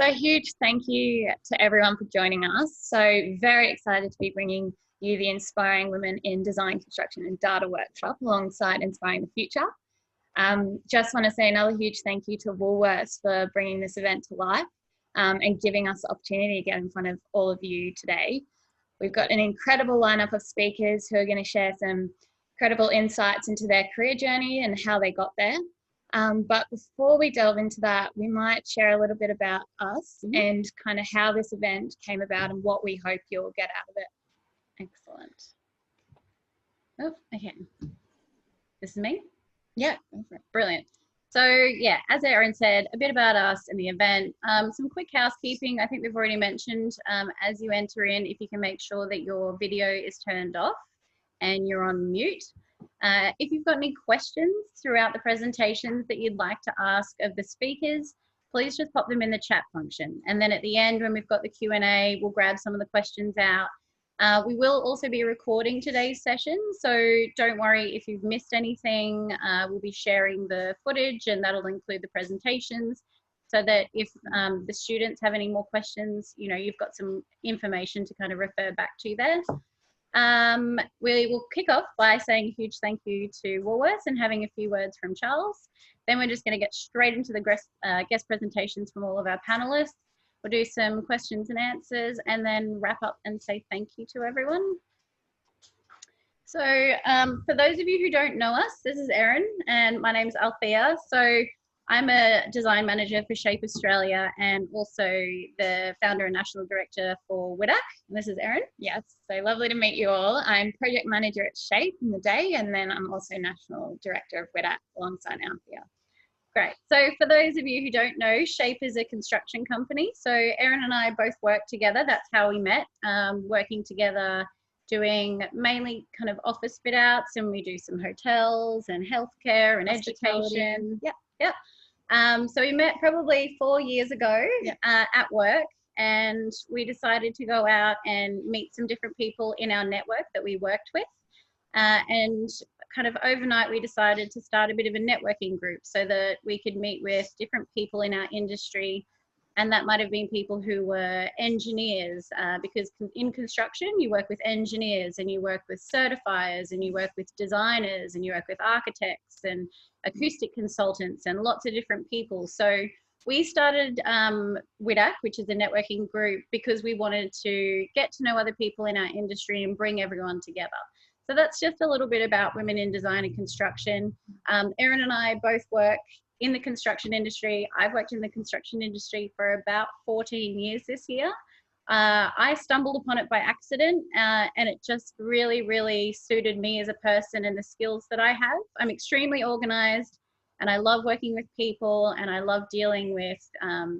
So a huge thank you to everyone for joining us. So very excited to be bringing you the Inspiring Women in Design, Construction and Data workshop alongside Inspiring the Future. Just want to say another huge thank you to Woolworths for bringing this event to life and giving us the opportunity to get in front of all of you today. We've got an incredible lineup of speakers who are going to share some incredible insights into their career journey and how they got there. But before we delve into that, we might share a little bit about us and kind of how this event came about and what we hope you'll get out of it. Excellent. Oh, okay. This is me? Yeah, brilliant. So yeah, as Erin said, a bit about us and the event. Some quick housekeeping. I think we've already mentioned as you enter in, if you can make sure that your video is turned off and you're on mute. If you've got any questions throughout the presentations that you'd like to ask of the speakers, please just pop them in the chat function. And then at the end, when we've got the Q&A, we'll grab some of the questions out. We will also be recording today's session, so don't worry if you've missed anything. We'll be sharing the footage and that'll include the presentations so that if the students have any more questions, you know, you've got some information to kind of refer back to there. We will kick off by saying a huge thank you to Woolworths and having a few words from Charles. Then we're just going to get straight into the guest presentations from all of our panelists. We'll do some questions and answers and then wrap up and say thank you to everyone. So for those of you who don't know us, this is Erin and my name's Althea. So I'm a design manager for Shape Australia and also the founder and national director for WIDAC. And this is Erin. Yes, so lovely to meet you all. I'm project manager at Shape in the day, and then I'm also national director of WIDAC alongside Althea. Great. So for those of you who don't know, Shape is a construction company. So Erin and I both work together. That's how we met, working together, doing mainly kind of office fit outs, and we do some hotels and healthcare and education. Yep. So we met probably 4 years ago at work, and we decided to go out and meet some different people in our network that we worked with. And kind of overnight, we decided to start a bit of a networking group so that we could meet with different people in our industry. And that might have been people who were engineers, because in construction, you work with engineers and you work with certifiers and you work with designers and you work with architects and acoustic consultants and lots of different people. So we started WIDAC, which is a networking group, because we wanted to get to know other people in our industry and bring everyone together. So that's just a little bit about women in design and construction. Erin and I both work in the construction industry. I've worked in the construction industry for about 14 years this year. I stumbled upon it by accident and it just really, really suited me as a person and the skills that I have. I'm extremely organized and I love working with people and I love dealing with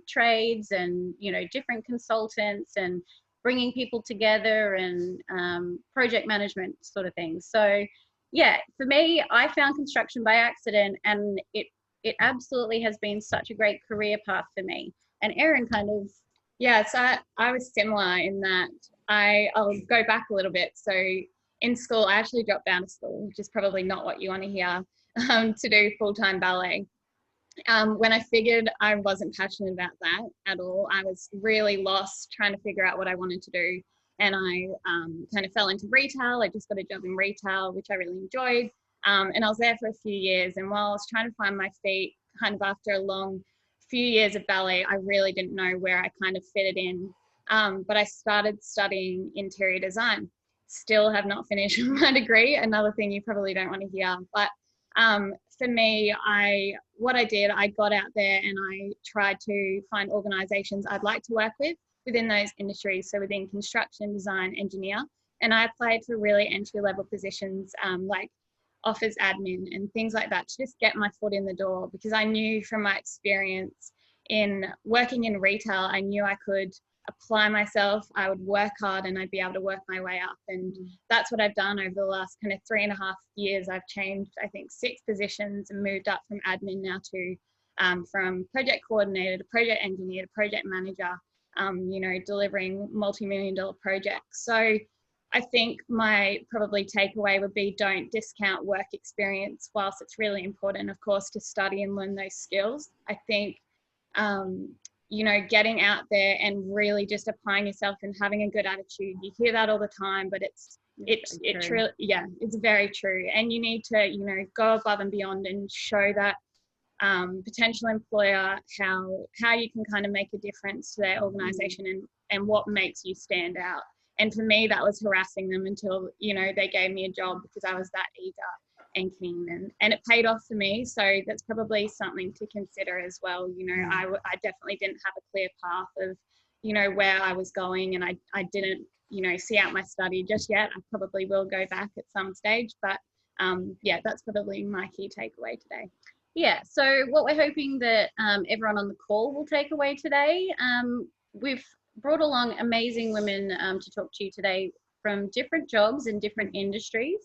trades and, you know, different consultants and bringing people together and project management sort of things. So yeah, for me, I found construction by accident and it absolutely has been such a great career path for me. And Erin kind of... Yeah, so I was similar in that I'll go back a little bit. So in school, I actually dropped out of school, which is probably not what you want to hear, to do full-time ballet. When I figured I wasn't passionate about that at all, I was really lost trying to figure out what I wanted to do. And I kind of fell into retail. I just got a job in retail, which I really enjoyed. And I was there for a few years. And while I was trying to find my feet, kind of after a long few years of ballet, I really didn't know where I kind of fitted in. But I started studying interior design. Still have not finished my degree. Another thing you probably don't want to hear. But for me, what I did, I got out there and I tried to find organizations I'd like to work with within those industries. So within construction, design, engineer. And I applied for really entry-level positions like office admin and things like that to just get my foot in the door, because I knew from my experience in working in retail, I knew I could apply myself, I would work hard and I'd be able to work my way up. And that's what I've done over the last kind of 3.5 years. I've changed, I think, 6 positions and moved up from admin now to from project coordinator to project engineer to project manager, you know, delivering multi-million-dollar projects. So I think my probably takeaway would be, don't discount work experience. Whilst it's really important, of course, to study and learn those skills, I think you know, getting out there and really just applying yourself and having a good attitude. You hear that all the time, but it truly, yeah, it's very true. And you need to, you know, go above and beyond and show that potential employer how you can kind of make a difference to their organization and what makes you stand out. And for me, that was harassing them until, you know, they gave me a job because I was that eager and keen, and it paid off for me. So that's probably something to consider as well. You know, I definitely didn't have a clear path of, you know, where I was going, and I didn't, you know, see out my study just yet. I probably will go back at some stage, but yeah, that's probably my key takeaway today. Yeah, so what we're hoping that everyone on the call will take away today, we've brought along amazing women to talk to you today from different jobs and different industries.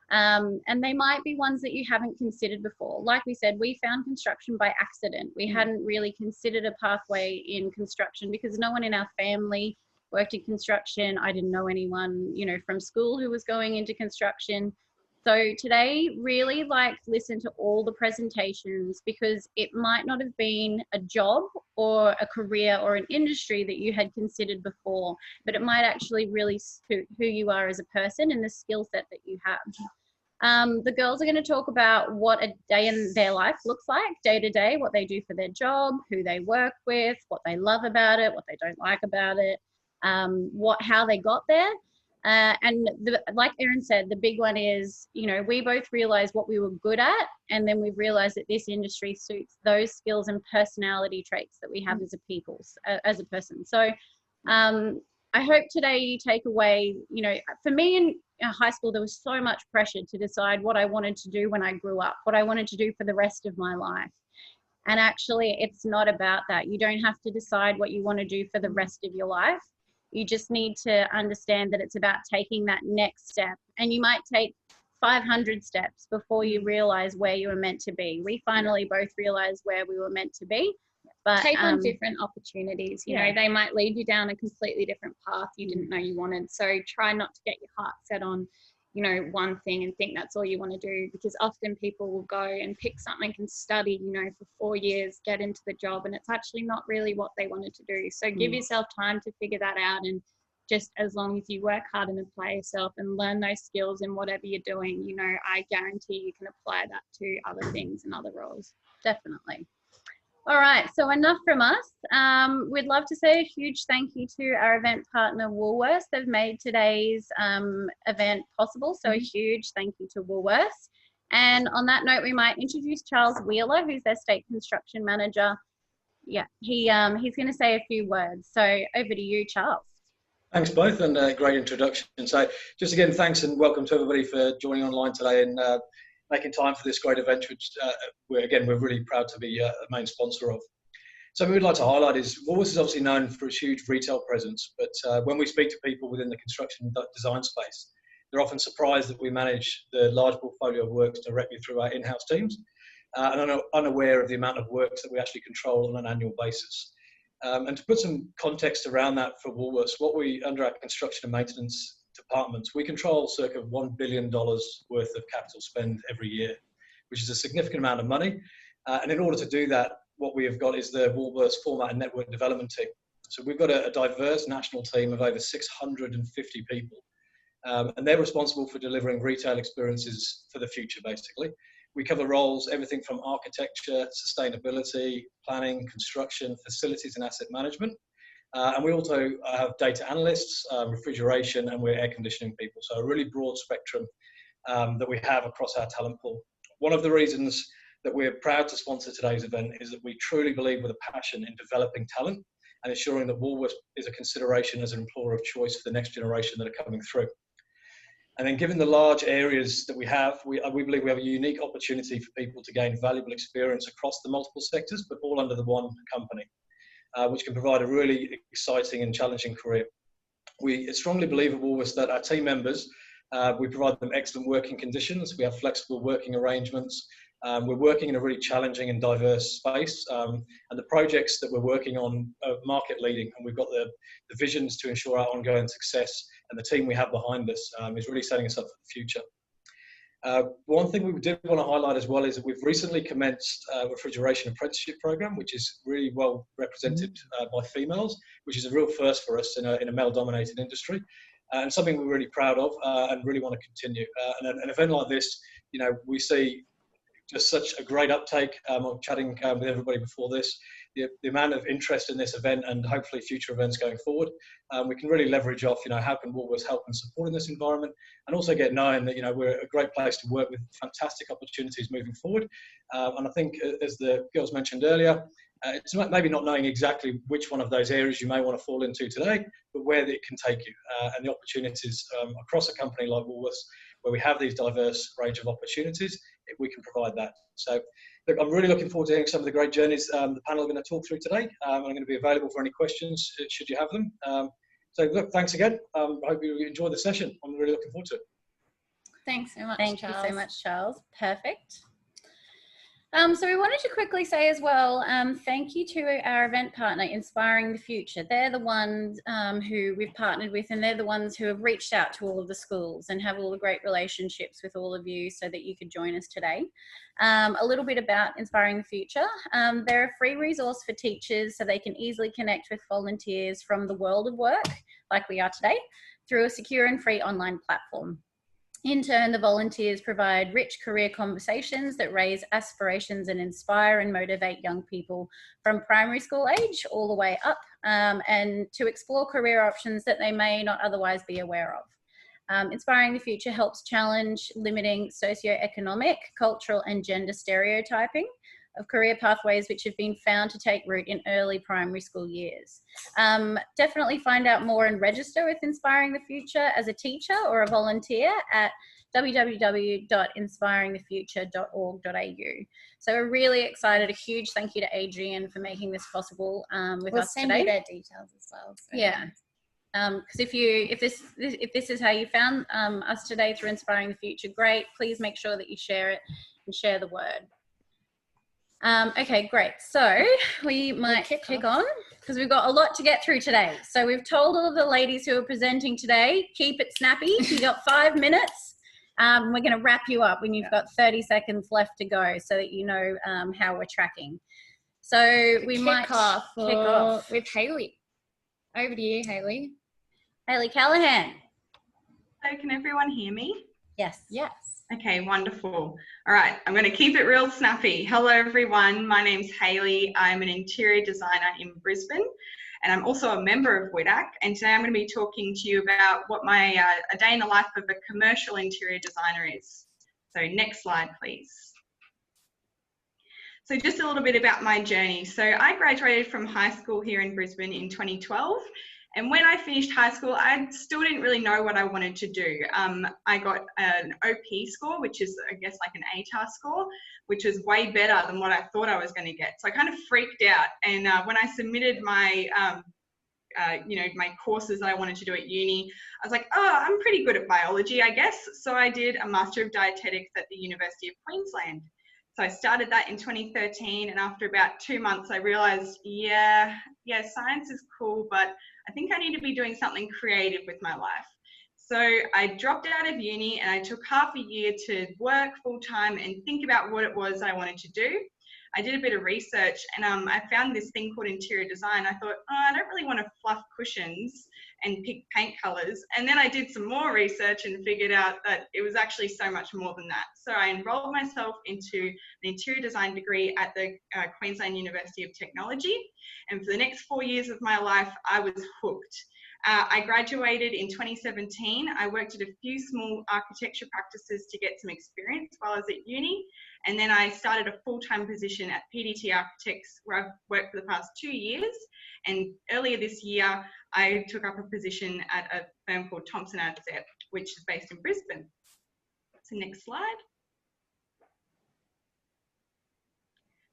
And they might be ones that you haven't considered before. Like we said, we found construction by accident. We hadn't really considered a pathway in construction because no one in our family worked in construction. I didn't know anyone, you know, from school who was going into construction. So today, really listen to all the presentations, because it might not have been a job or a career or an industry that you had considered before, but it might actually really suit who you are as a person and the skill set that you have. The girls are going to talk about what a day in their life looks like, day to day, what they do for their job, who they work with, what they love about it, what they don't like about it, how they got there. And like Erin said, the big one is, you know, we both realized what we were good at, and then we realized that this industry suits those skills and personality traits that we have as a person. So I hope today you take away, you know, for me in high school, there was so much pressure to decide what I wanted to do when I grew up, what I wanted to do for the rest of my life. And actually, it's not about that. You don't have to decide what you want to do for the rest of your life. You just need to understand that it's about taking that next step. And you might take 500 steps before you realize where you were meant to be. We finally both realized where we were meant to be. But take on different opportunities. You know, they might lead you down a completely different path you didn't know you wanted. So try not to get your heart set on, you know, one thing and think that's all you want to do, because often people will go and pick something and study, you know, for 4 years, get into the job, and it's actually not really what they wanted to do. So give yourself time to figure that out, and just as long as you work hard and apply yourself and learn those skills in whatever you're doing, you know, I guarantee you can apply that to other things and other roles. Definitely. All right, so enough from us. We'd love to say a huge thank you to our event partner, Woolworths. They've made today's event possible, so a huge thank you to Woolworths. And on that note, we might introduce Charles Wheeler, who's their state construction manager. Yeah, he's going to say a few words. So over to you, Charles. Thanks both, and a great introduction. So just again, thanks and welcome to everybody for joining online today and making time for this great event, which we're really proud to be a main sponsor of. So what we'd like to highlight is Woolworths is obviously known for its huge retail presence, but when we speak to people within the construction design space, they're often surprised that we manage the large portfolio of works directly through our in-house teams and are unaware of the amount of works that we actually control on an annual basis. And to put some context around that for Woolworths, under our construction and maintenance departments, we control circa $1 billion worth of capital spend every year, which is a significant amount of money. And in order to do that, what we have got is the Woolworths Format and Network Development Team. So we've got a diverse national team of over 650 people, and they're responsible for delivering retail experiences for the future, basically. We cover roles, everything from architecture, sustainability, planning, construction, facilities and asset management. And we also have data analysts, refrigeration, and we're air conditioning people. So a really broad spectrum that we have across our talent pool. One of the reasons that we're proud to sponsor today's event is that we truly believe with a passion in developing talent and ensuring that Woolworths is a consideration as an employer of choice for the next generation that are coming through. And then given the large areas that we have, we believe we have a unique opportunity for people to gain valuable experience across the multiple sectors, but all under the one company. Which can provide a really exciting and challenging career. We strongly believe at Woolworths that our team members, we provide them excellent working conditions. We have flexible working arrangements. We're working in a really challenging and diverse space. And the projects that we're working on are market leading, and we've got the visions to ensure our ongoing success, and the team we have behind us is really setting us up for the future. One thing we did want to highlight as well is that we've recently commenced a refrigeration apprenticeship program, which is really well represented by females, which is a real first for us in a male-dominated industry, and something we're really proud of and really want to continue. And an event like this, you know, we see just such a great uptake. I'm chatting with everybody before this, the amount of interest in this event and hopefully future events going forward. We can really leverage off, you know, how can Woolworths help and support in this environment, and also get known that, you know, we're a great place to work with fantastic opportunities moving forward. And I think, as the girls mentioned earlier, it's maybe not knowing exactly which one of those areas you may want to fall into today, but where it can take you, and the opportunities across a company like Woolworths, where we have these diverse range of opportunities, we can provide that. So, look, I'm really looking forward to hearing some of the great journeys the panel are going to talk through today. I'm going to be available for any questions should you have them. So, look, thanks again. I hope you enjoy the session. I'm really looking forward to it. Thanks so much, Thank Charles. you so much, Charles. Perfect. So we wanted to quickly say as well, thank you to our event partner, Inspiring the Future. They're the ones who we've partnered with, and they're the ones who have reached out to all of the schools and have all the great relationships with all of you so that you could join us today. A little bit about Inspiring the Future. They're a free resource for teachers so they can easily connect with volunteers from the world of work, like we are today, through a secure and free online platform. In turn, the volunteers provide rich career conversations that raise aspirations and inspire and motivate young people from primary school age all the way up, and to explore career options that they may not otherwise be aware of. Inspiring the Future helps challenge limiting socioeconomic, cultural and gender stereotyping of career pathways which have been found to take root in early primary school years. Definitely find out more and register with Inspiring the Future as a teacher or a volunteer at www.inspiringthefuture.org.au. So we're really excited. A huge thank you to Adrian for making this possible with us today. We'll send you their details as well. So. Yeah. Because if this is how you found us today through Inspiring the Future, great. Please make sure that you share it and share the word. Okay, great. So we might kick on because we've got a lot to get through today. So we've told all of the ladies who are presenting today, keep it snappy. You've got 5 minutes. We're going to wrap you up when you've got 30 seconds left to go so that you know how we're tracking. So we might kick off with Hayley. Over to you, Hayley. Hayley Callahan. So can everyone hear me? Yes. Yes. Okay, wonderful. All right, I'm going to keep it real snappy. Hello, everyone. My name's Hayley. I'm an interior designer in Brisbane, and I'm also a member of WIDAC. And today I'm going to be talking to you about what my a day in the life of a commercial interior designer is. So next slide, please. So just a little bit about my journey. So I graduated from high school here in Brisbane in 2012. And when I finished high school, I still didn't really know what I wanted to do. I got an OP score, which is, I guess, like an ATAR score, which was way better than what I thought I was going to get. So I kind of freaked out. And when I submitted my, my courses that I wanted to do at uni, I was like, oh, I'm pretty good at biology, I guess. So I did a Master of Dietetics at the University of Queensland. So I started that in 2013, and after about 2 months, I realized, yeah, science is cool, but I think I need to be doing something creative with my life. So I dropped out of uni and I took half a year to work full time and think about what it was I wanted to do. I did a bit of research and I found this thing called interior design. I thought, oh, I don't really want to fluff cushions and pick paint colors. And then I did some more research and figured out that it was actually so much more than that. So I enrolled myself into an interior design degree at the Queensland University of Technology. And for the next 4 years of my life, I was hooked. I graduated in 2017. I worked at a few small architecture practices to get some experience while I was at uni. And then I started a full-time position at PDT Architects, where I've worked for the past 2 years. And earlier this year, I took up a position at a firm called Thompson Adset, which is based in Brisbane. So next slide.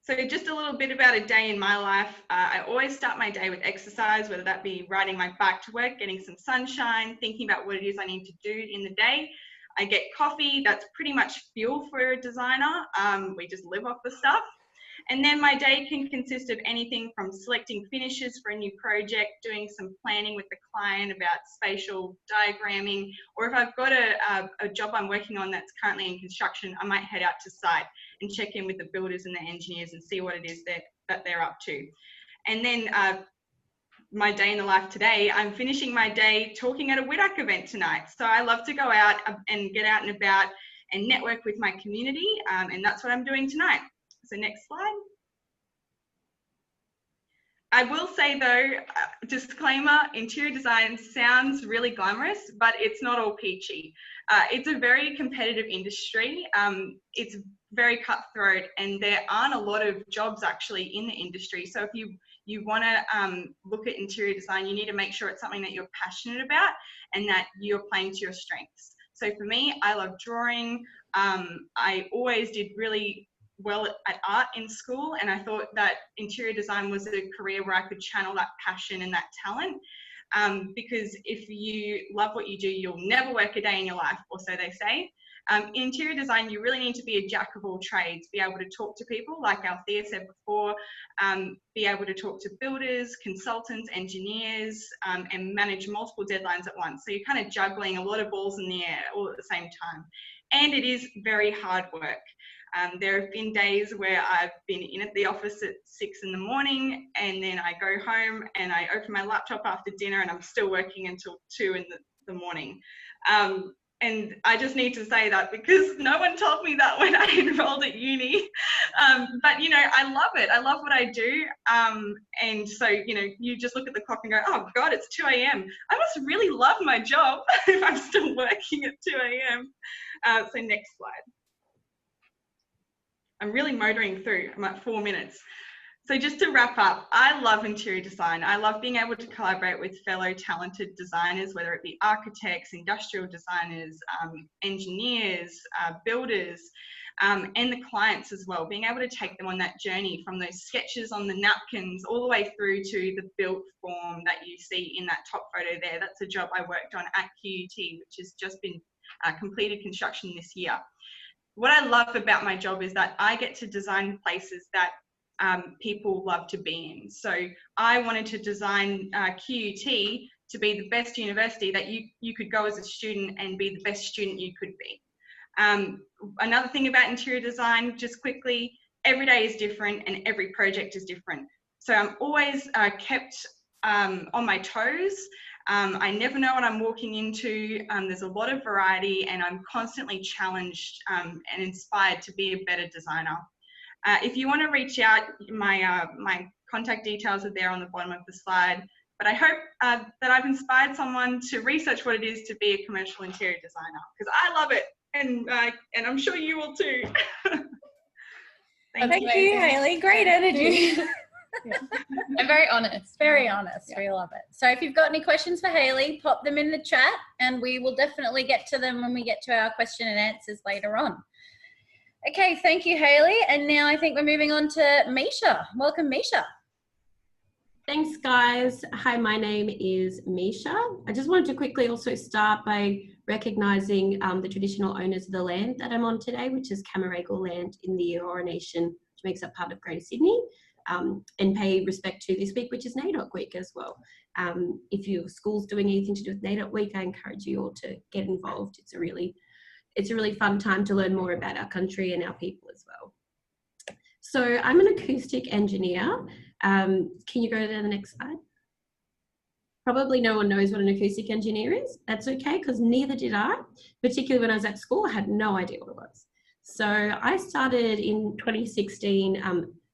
So just a little bit about a day in my life. I always start my day with exercise, whether that be riding my bike to work, getting some sunshine, thinking about what it is I need to do in the day. I get coffee. That's pretty much fuel for a designer. We just live off the stuff. And then my day can consist of anything from selecting finishes for a new project, doing some planning with the client about spatial diagramming, or if I've got a job I'm working on that's currently in construction, I might head out to site and check in with the builders and the engineers and see what it is that they're up to. And then my day in the life today, I'm finishing my day talking at a WIDAC event tonight. So I love to go out and get out and about and network with my community, and that's what I'm doing tonight. So next slide. I will say though, disclaimer, interior design sounds really glamorous, but it's not all peachy. It's a very competitive industry. It's very cutthroat, and there aren't a lot of jobs actually in the industry. So if you want to look at interior design, you need to make sure it's something that you're passionate about and that you're playing to your strengths. So for me, I love drawing. I always did really well at art in school, and I thought that interior design was a career where I could channel that passion and that talent, because if you love what you do, you'll never work a day in your life, or so they say. In interior design, you really need to be a jack of all trades, be able to talk to people, like Althea said before, be able to talk to builders, consultants, engineers, and manage multiple deadlines at once. So you're kind of juggling a lot of balls in the air all at the same time. And it is very hard work. There have been days where I've been in at the office at 6 in the morning, and then I go home and I open my laptop after dinner and I'm still working until 2 in the morning. And I just need to say that because no one told me that when I enrolled at uni. But, you know, I love it. I love what I do. And so, you know, you just look at the clock and go, oh God, it's 2 a.m. I must really love my job if I'm still working at 2 a.m. So next slide. I'm really motoring through. I'm at 4 minutes. So just to wrap up, I love interior design. I love being able to collaborate with fellow talented designers, whether it be architects, industrial designers, engineers, builders, and the clients as well, being able to take them on that journey from those sketches on the napkins all the way through to the built form that you see in that top photo there. That's a job I worked on at QUT, which has just been completed construction this year. What I love about my job is that I get to design places that people love to be in. So I wanted to design QUT to be the best university that you could go as a student and be the best student you could be. Another thing about interior design, just quickly, every day is different and every project is different. So I'm always kept on my toes. I never know what I'm walking into. There's a lot of variety, and I'm constantly challenged and inspired to be a better designer. If you want to reach out, my contact details are there on the bottom of the slide. But I hope that I've inspired someone to research what it is to be a commercial interior designer, because I love it, and I'm sure you will too. Thank you, Hayley. Great energy. Yeah. And very honest. Very honest. Yeah. We love it. So if you've got any questions for Hayley, pop them in the chat and we will definitely get to them when we get to our question and answers later on. Okay, thank you, Hayley. And now I think we're moving on to Misha. Welcome, Misha. Thanks, guys. Hi, my name is Misha. I just wanted to quickly also start by recognising the traditional owners of the land that I'm on today, which is Camaragal land in the Eora Nation, which makes up part of Greater Sydney, and pay respect to this week, which is NAIDOC week as well. If your school's doing anything to do with NAIDOC week, I encourage you all to get involved. It's a really fun time to learn more about our country and our people as well. So I'm an acoustic engineer. Can you go to the next slide? Probably no one knows what an acoustic engineer is. That's okay, because neither did I. Particularly when I was at school, I had no idea what it was. So I started in 2016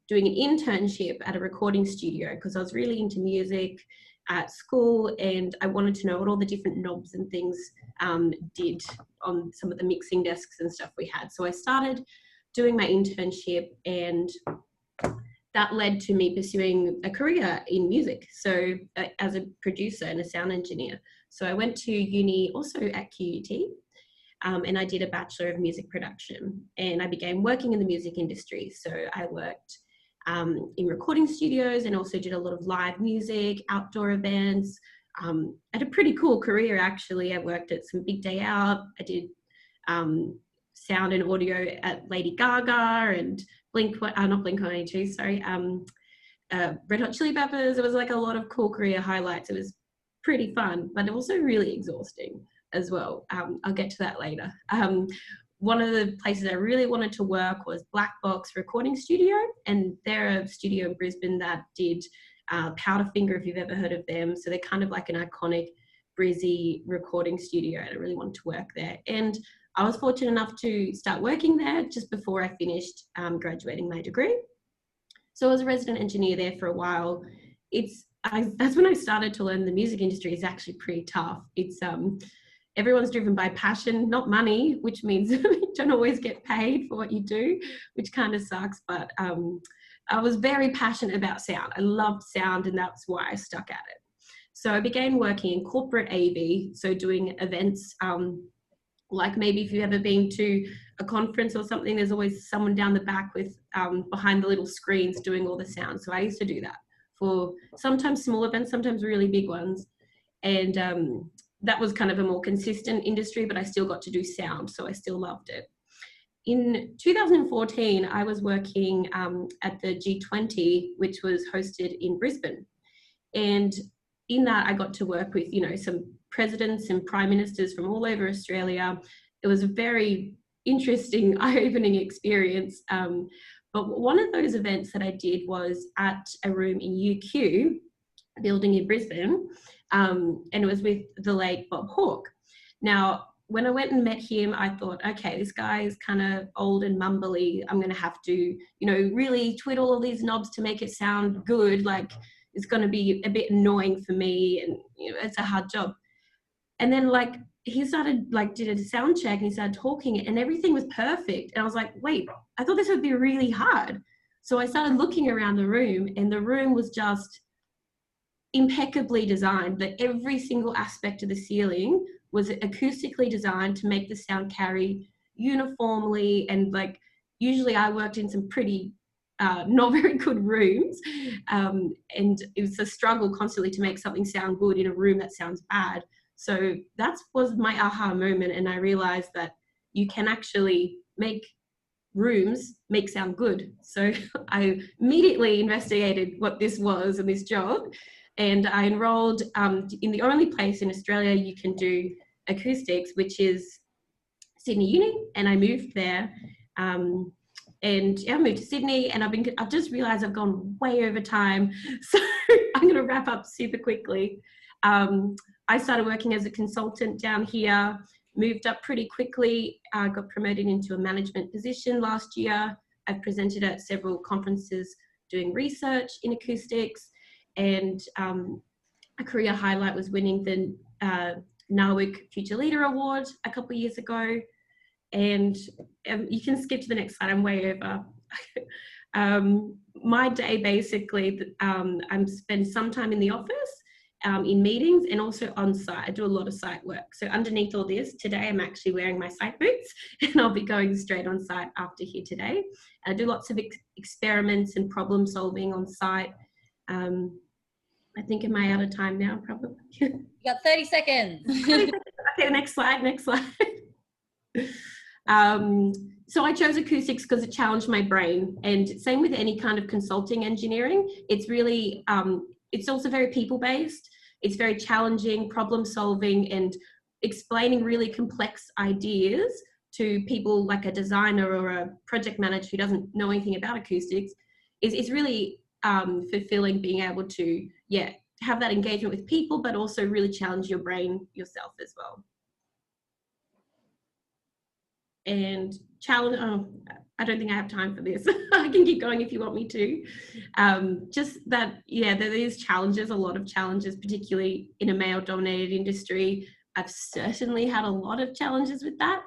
doing an internship at a recording studio because I was really into music at school and I wanted to know what all the different knobs and things did on some of the mixing desks and stuff we had. So I started doing my internship, and that led to me pursuing a career in music, so as a producer and a sound engineer. So I went to uni also at QUT, and I did a Bachelor of Music Production, and I began working in the music industry. So I worked in recording studios and also did a lot of live music, outdoor events. I had a pretty cool career, actually. I worked at some Big Day Out. I did sound and audio at Lady Gaga and not Blink-182, sorry, Red Hot Chili Peppers. It was like a lot of cool career highlights. It was pretty fun, but also really exhausting as well. I'll get to that later. One of the places I really wanted to work was Black Box Recording Studio, and they're a studio in Brisbane that did Powderfinger, if you've ever heard of them. So they're kind of like an iconic Brizzy recording studio, and I really wanted to work there. And I was fortunate enough to start working there just before I finished graduating my degree. So I was a resident engineer there for a while. That's when I started to learn the music industry is actually pretty tough. It's everyone's driven by passion, not money, which means you don't always get paid for what you do, which kind of sucks. But I was very passionate about sound. I loved sound, and that's why I stuck at it. So I began working in corporate AV, so doing events, like maybe if you've ever been to a conference or something, there's always someone down the back with behind the little screens doing all the sound. So I used to do that for sometimes small events, sometimes really big ones. And that was kind of a more consistent industry, but I still got to do sound, so I still loved it. In 2014, I was working at the G20, which was hosted in Brisbane. And in that, I got to work with, some presidents and prime ministers from all over Australia. It was a very interesting, eye-opening experience. But one of those events that I did was at a room in UQ building in Brisbane, and it was with the late Bob Hawke. Now, when I went and met him, I thought, okay, this guy is kind of old and mumbly. I'm going to have to, really twiddle all these knobs to make it sound good. Like, it's going to be a bit annoying for me, and it's a hard job. And then he started did a sound check, and he started talking, and everything was perfect. And I was like, wait, I thought this would be really hard. So I started looking around the room, and the room was just impeccably designed. That every single aspect of the ceiling was acoustically designed to make the sound carry uniformly. And usually I worked in some pretty not very good rooms, and it was a struggle constantly to make something sound good in a room that sounds bad. So that was my aha moment, and I realized that you can actually make rooms make sound good. So I immediately investigated what this was and this job, and I enrolled in the only place in Australia you can do acoustics, which is Sydney Uni, and I moved there. And I moved to Sydney, and I've just realized I've gone way over time. So I'm going to wrap up super quickly. I started working as a consultant down here, moved up pretty quickly, got promoted into a management position last year. I've presented at several conferences doing research in acoustics, and a career highlight was winning the NAWIC Future Leader Award a couple of years ago. And you can skip to the next slide, I'm way over. My day basically, I spend some time in the office, in meetings, and also on site. I do a lot of site work. So underneath all this, today I'm actually wearing my site boots, and I'll be going straight on site after here today. I do lots of experiments and problem solving on site. I think, am I out of time now? Probably. You got 30 seconds. Okay, next slide. So I chose acoustics because it challenged my brain, and same with any kind of consulting engineering. It's really, it's also very people-based. It's very challenging, problem solving, and explaining really complex ideas to people like a designer or a project manager who doesn't know anything about acoustics is really fulfilling, being able to, have that engagement with people, but also really challenge your brain yourself as well. And challenge, I don't think I have time for this. I can keep going if you want me to. Just that, there is challenges, a lot of challenges, particularly in a male-dominated industry. I've certainly had a lot of challenges with that,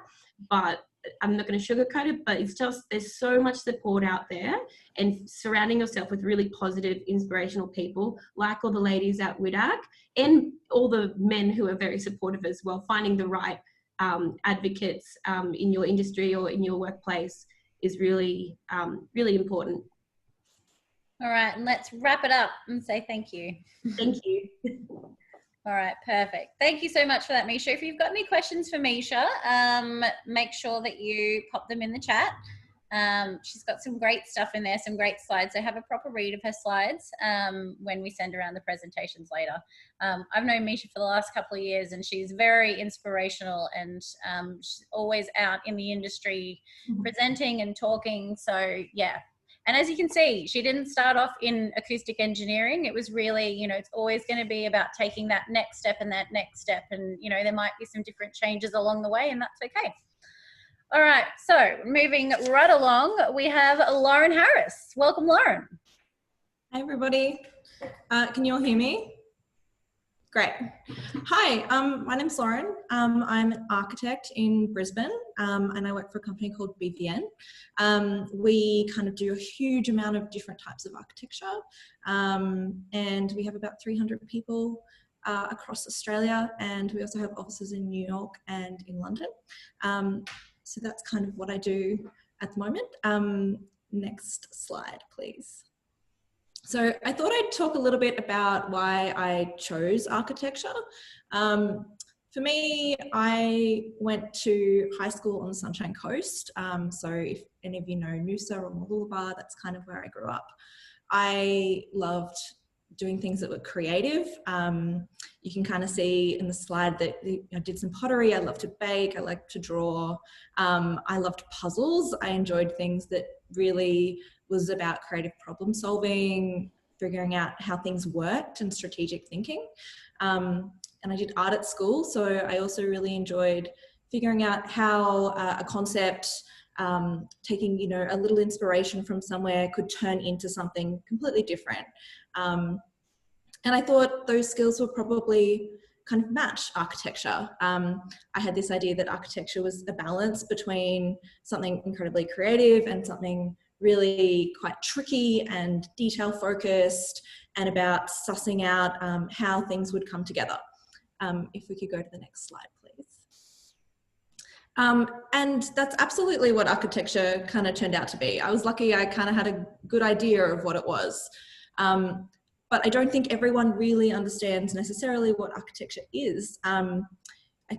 but I'm not going to sugarcoat it, but it's just, there's so much support out there, and surrounding yourself with really positive, inspirational people, like all the ladies at WIDAC, and all the men who are very supportive as well. Finding the right advocates in your industry or in your workplace is really, really important. All right, and let's wrap it up and say thank you. Thank you. All right, perfect. Thank you so much for that, Misha. If you've got any questions for Misha, make sure that you pop them in the chat. She's got some great stuff in there, some great slides. So have a proper read of her slides when we send around the presentations later. I've known Misha for the last couple of years, and she's very inspirational, and she's always out in the industry presenting and talking. So yeah. And as you can see, she didn't start off in acoustic engineering. It was really, you know, it's always going to be about taking that next step and that next step. And, you know, there might be some different changes along the way, and that's okay. All right, so moving right along, we have Lauren Harris. Welcome, Lauren. Hi, everybody. Can you all hear me? Great. Hi, my name's Lauren. I'm an architect in Brisbane, and I work for a company called BVN. We kind of do a huge amount of different types of architecture, and we have about 300 people across Australia, and we also have offices in New York and in London. So that's kind of what I do at the moment. Next slide, please. So I thought I'd talk a little bit about why I chose architecture. For me, I went to high school on the Sunshine Coast. So if any of you know Noosa or Mooloolaba, that's kind of where I grew up. I loved doing things that were creative. You can kind of see in the slide that I did some pottery. I love to bake. I like to draw. I loved puzzles. I enjoyed things that really was about creative problem solving, figuring out how things worked, and strategic thinking. And I did art at school, so I also really enjoyed figuring out how a concept, taking, you know, a little inspiration from somewhere could turn into something completely different. And I thought those skills would probably kind of match architecture. I had this idea that architecture was a balance between something incredibly creative and something really quite tricky and detail focused, and about sussing out how things would come together. If we could go to the next slide, please. And that's absolutely what architecture kind of turned out to be. I was lucky I kind of had a good idea of what it was. But I don't think everyone really understands necessarily what architecture is. I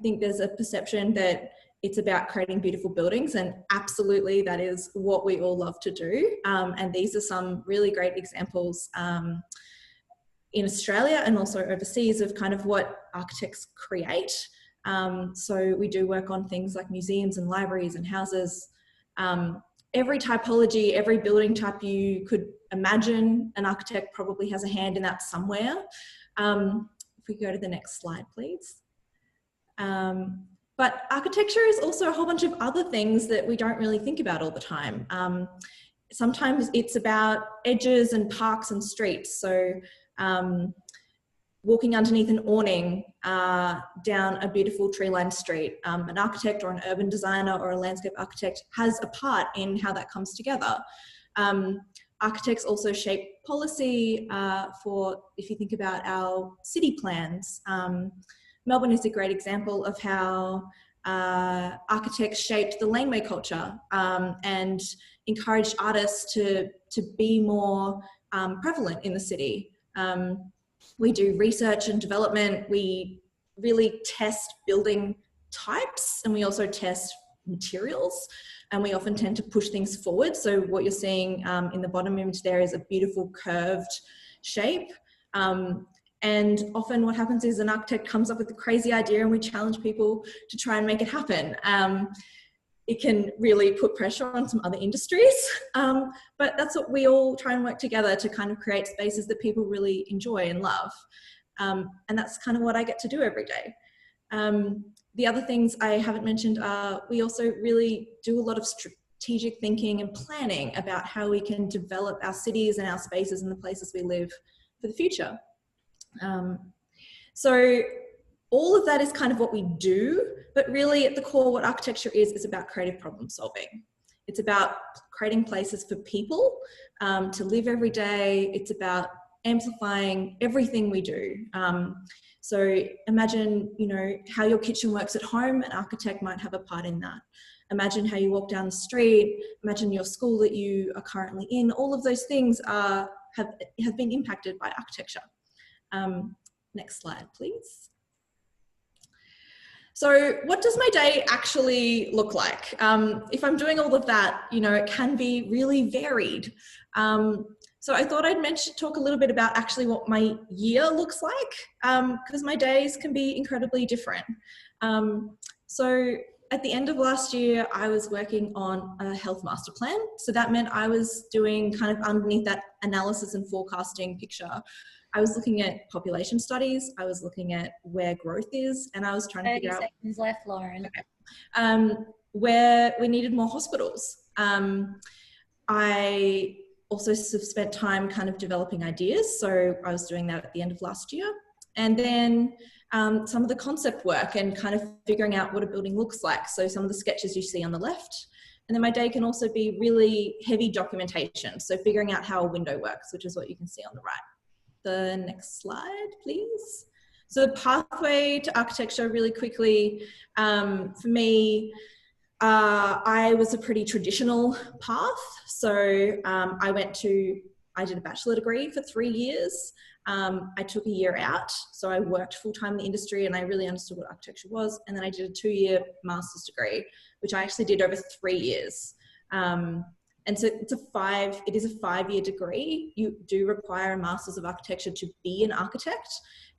think there's a perception that it's about creating beautiful buildings, and absolutely that is what we all love to do. And these are some really great examples in Australia and also overseas of kind of what architects create. So we do work on things like museums and libraries and houses. Every typology, every building type you could imagine, an architect probably has a hand in that somewhere. If we go to the next slide, please. But architecture is also a whole bunch of other things that we don't really think about all the time. Sometimes it's about edges and parks and streets. So walking underneath an awning down a beautiful tree-lined street, an architect or an urban designer or a landscape architect has a part in how that comes together. Architects also shape policy for, if you think about our city plans. Melbourne is a great example of how architects shaped the laneway culture and encouraged artists to be more prevalent in the city. We do research and development. We really test building types, and we also test materials, and we often tend to push things forward. So what you're seeing in the bottom image there is a beautiful curved shape. And often what happens is an architect comes up with a crazy idea and we challenge people to try and make it happen. It can really put pressure on some other industries, but that's what we all try and work together to kind of create spaces that people really enjoy and love. And that's kind of what I get to do every day. The other things I haven't mentioned are we also really do a lot of strategic thinking and planning about how we can develop our cities and our spaces and the places we live for the future. So all of that is kind of what we do, but really at the core, what architecture is about creative problem solving. It's about creating places for people to live every day. It's about amplifying everything we do. So imagine, you know, how your kitchen works at home. An architect might have a part in that. Imagine how you walk down the street. Imagine your school that you are currently in. All of those things have been impacted by architecture. Next slide, please. So what does my day actually look like? If I'm doing all of that, you know, it can be really varied. So I thought I'd talk a little bit about actually what my year looks like, because my days can be incredibly different. So at the end of last year, I was working on a health master plan. So that meant I was doing kind of underneath that analysis and forecasting picture. I was looking at population studies, I was looking at where growth is, and I was trying to figure out 30 seconds left, Lauren. where we needed more hospitals. I also spent time kind of developing ideas. So I was doing that at the end of last year. And then some of the concept work and kind of figuring out what a building looks like. So some of the sketches you see on the left. And then my day can also be really heavy documentation. So figuring out how a window works, which is what you can see on the right. The next slide, please. So the pathway to architecture really quickly, for me, I was a pretty traditional path. So I did a bachelor degree for 3 years. I took a year out. So I worked full-time in the industry and I really understood what architecture was. And then I did a 2-year master's degree, which I actually did over 3 years. And so it is a 5-year degree. You do require a Master's of Architecture to be an architect.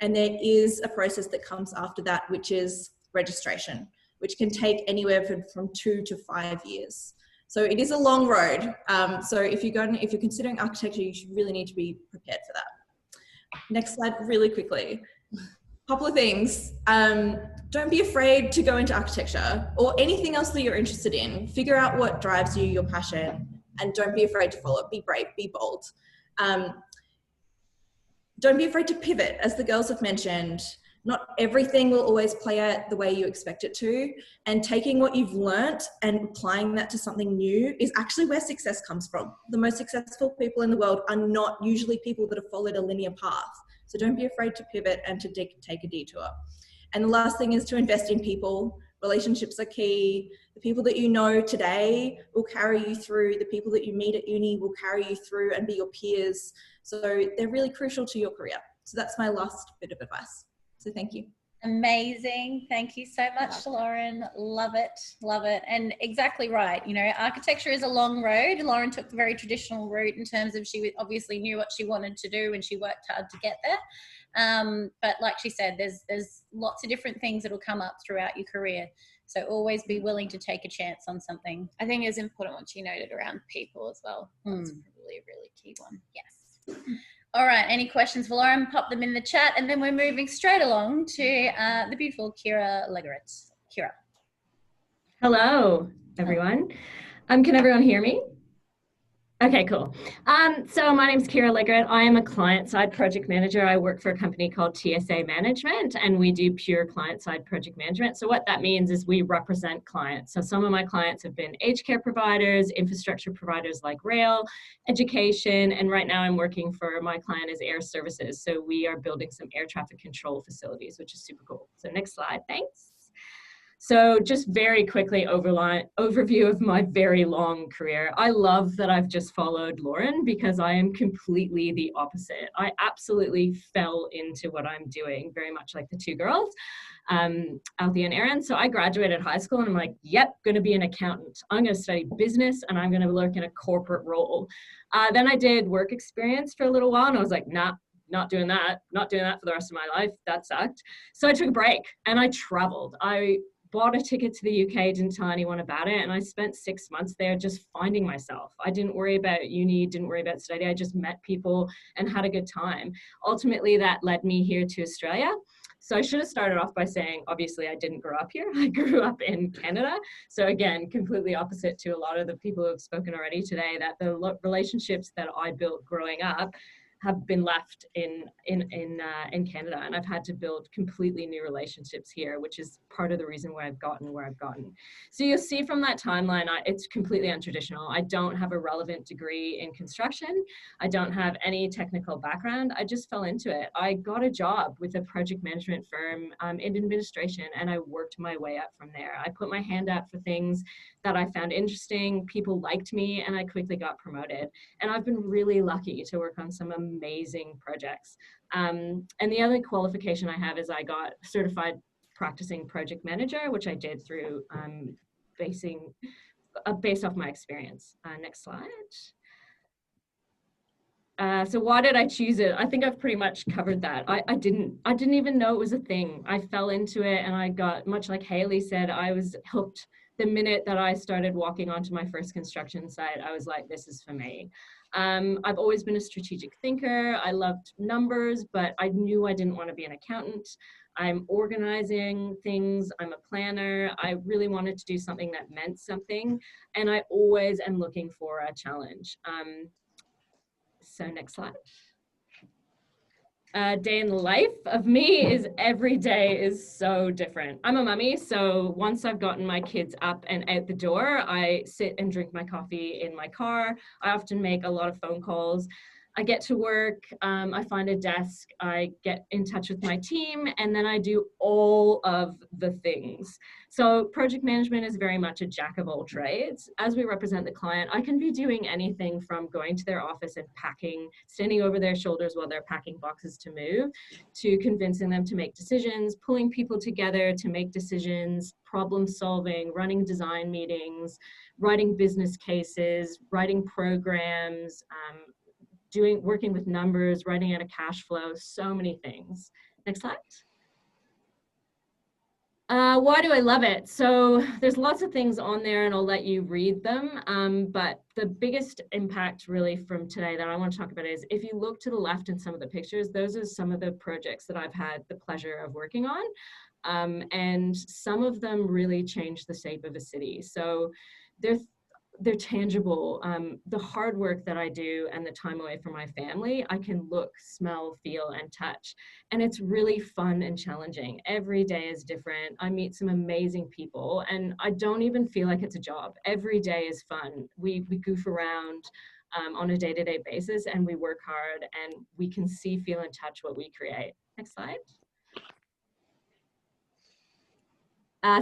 And there is a process that comes after that, which is registration, which can take anywhere from 2 to 5 years. So it is a long road. So if you're considering architecture, you should really need to be prepared for that. Next slide, really quickly. Couple of things. Don't be afraid to go into architecture or anything else that you're interested in. Figure out what drives you, your passion, and don't be afraid to follow it. Be brave, be bold. Don't be afraid to pivot, as the girls have mentioned. Not everything will always play out the way you expect it to, and taking what you've learnt and applying that to something new is actually where success comes from. The most successful people in the world are not usually people that have followed a linear path. So don't be afraid to pivot and to take a detour. And the last thing is to invest in people. Relationships are key. The people that you know today will carry you through. The people that you meet at uni will carry you through and be your peers. So they're really crucial to your career. So that's my last bit of advice. So thank you. Amazing. Thank you so much, Lauren. Love it. Love it. And exactly right. You know, architecture is a long road. Lauren took the very traditional route in terms of she obviously knew what she wanted to do and she worked hard to get there. But like she said, there's lots of different things that will come up throughout your career. So always be willing to take a chance on something. I think it's important what you noted around people as well. That's probably a really key one. Yes. All right, any questions for Lauren? Pop them in the chat, and then we're moving straight along to the beautiful Kira Legeret. Kira. Hello, everyone. Can everyone hear me? Okay, cool. So my name is Kira Legeret. I am a client-side project manager. I work for a company called TSA Management, and we do pure client-side project management. So what that means is we represent clients. So some of my clients have been aged care providers, infrastructure providers like rail, education, and right now I'm working for my client is air services. So we are building some air traffic control facilities, which is super cool. So next slide, thanks. So just very quickly overview of my very long career. I love that I've just followed Lauren because I am completely the opposite. I absolutely fell into what I'm doing, very much like the two girls, Althea and Erin. So I graduated high school and I'm like, yep, going to be an accountant. I'm going to study business and I'm going to work in a corporate role. Then I did work experience for a little while and I was like, nah, not doing that for the rest of my life. That sucked. So I took a break and I traveled. I bought a ticket to the UK, didn't tell anyone about it, and I spent 6 months there just finding myself. I didn't worry about uni, didn't worry about study. I just met people and had a good time. Ultimately, that led me here to Australia. So I should have started off by saying, obviously, I didn't grow up here. I grew up in Canada. So again, completely opposite to a lot of the people who have spoken already today, that the relationships that I built growing up have been left in Canada, and I've had to build completely new relationships here, which is part of the reason why I've gotten where I've gotten. So you'll see from that timeline, it's completely untraditional. I don't have a relevant degree in construction. I don't have any technical background. I just fell into it. I got a job with a project management firm in administration, and I worked my way up from there. I put my hand out for things that I found interesting. People liked me, and I quickly got promoted. And I've been really lucky to work on some amazing projects. And the other qualification I have is I got certified practicing project manager, which I did through based off my experience. Next slide. So why did I choose it? I think I've pretty much covered that. I didn't even know it was a thing. I fell into it, and I got, much like Haley said, I was hooked the minute that I started walking onto my first construction site. I was like, this is for me. I've always been a strategic thinker. I loved numbers, but I knew I didn't want to be an accountant. I'm organizing things. I'm a planner. I really wanted to do something that meant something. And I always am looking for a challenge. So next slide. Day in the life of me is every day is so different. I'm a mummy, so once I've gotten my kids up and out the door, I sit and drink my coffee in my car. I often make a lot of phone calls. I get to work, I find a desk, I get in touch with my team, and then I do all of the things. So project management is very much a jack of all trades. As we represent the client, I can be doing anything from going to their office and packing, standing over their shoulders while they're packing boxes to move, to convincing them to make decisions, pulling people together to make decisions, problem solving, running design meetings, writing business cases, writing programs, working with numbers, writing out a cash flow, so many things. Next slide. Why do I love it? So there's lots of things on there, and I'll let you read them. But the biggest impact really from today that I want to talk about is, if you look to the left in some of the pictures, those are some of the projects that I've had the pleasure of working on. And some of them really changed the shape of a city. So they're tangible. The hard work that I do and the time away from my family, I can look, smell, feel, and touch. And it's really fun and challenging. Every day is different. I meet some amazing people, and I don't even feel like it's a job. Every day is fun. We goof around on a day-to-day basis, and we work hard, and we can see, feel, and touch what we create. Next slide.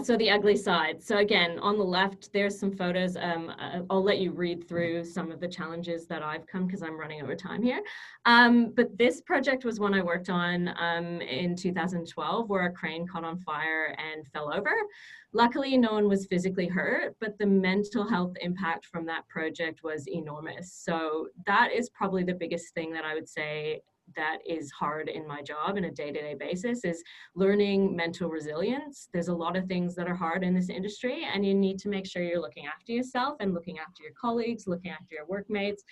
So the ugly side. So again, on the left, there's some photos. I'll let you read through some of the challenges that I've come, because I'm running over time here. But this project was one I worked on in 2012, where a crane caught on fire and fell over. Luckily, no one was physically hurt, but the mental health impact from that project was enormous. So that is probably the biggest thing that I would say that is hard in my job in a day-to-day basis, is learning mental resilience. There's a lot of things that are hard in this industry, and you need to make sure you're looking after yourself and looking after your colleagues, looking after your workmates,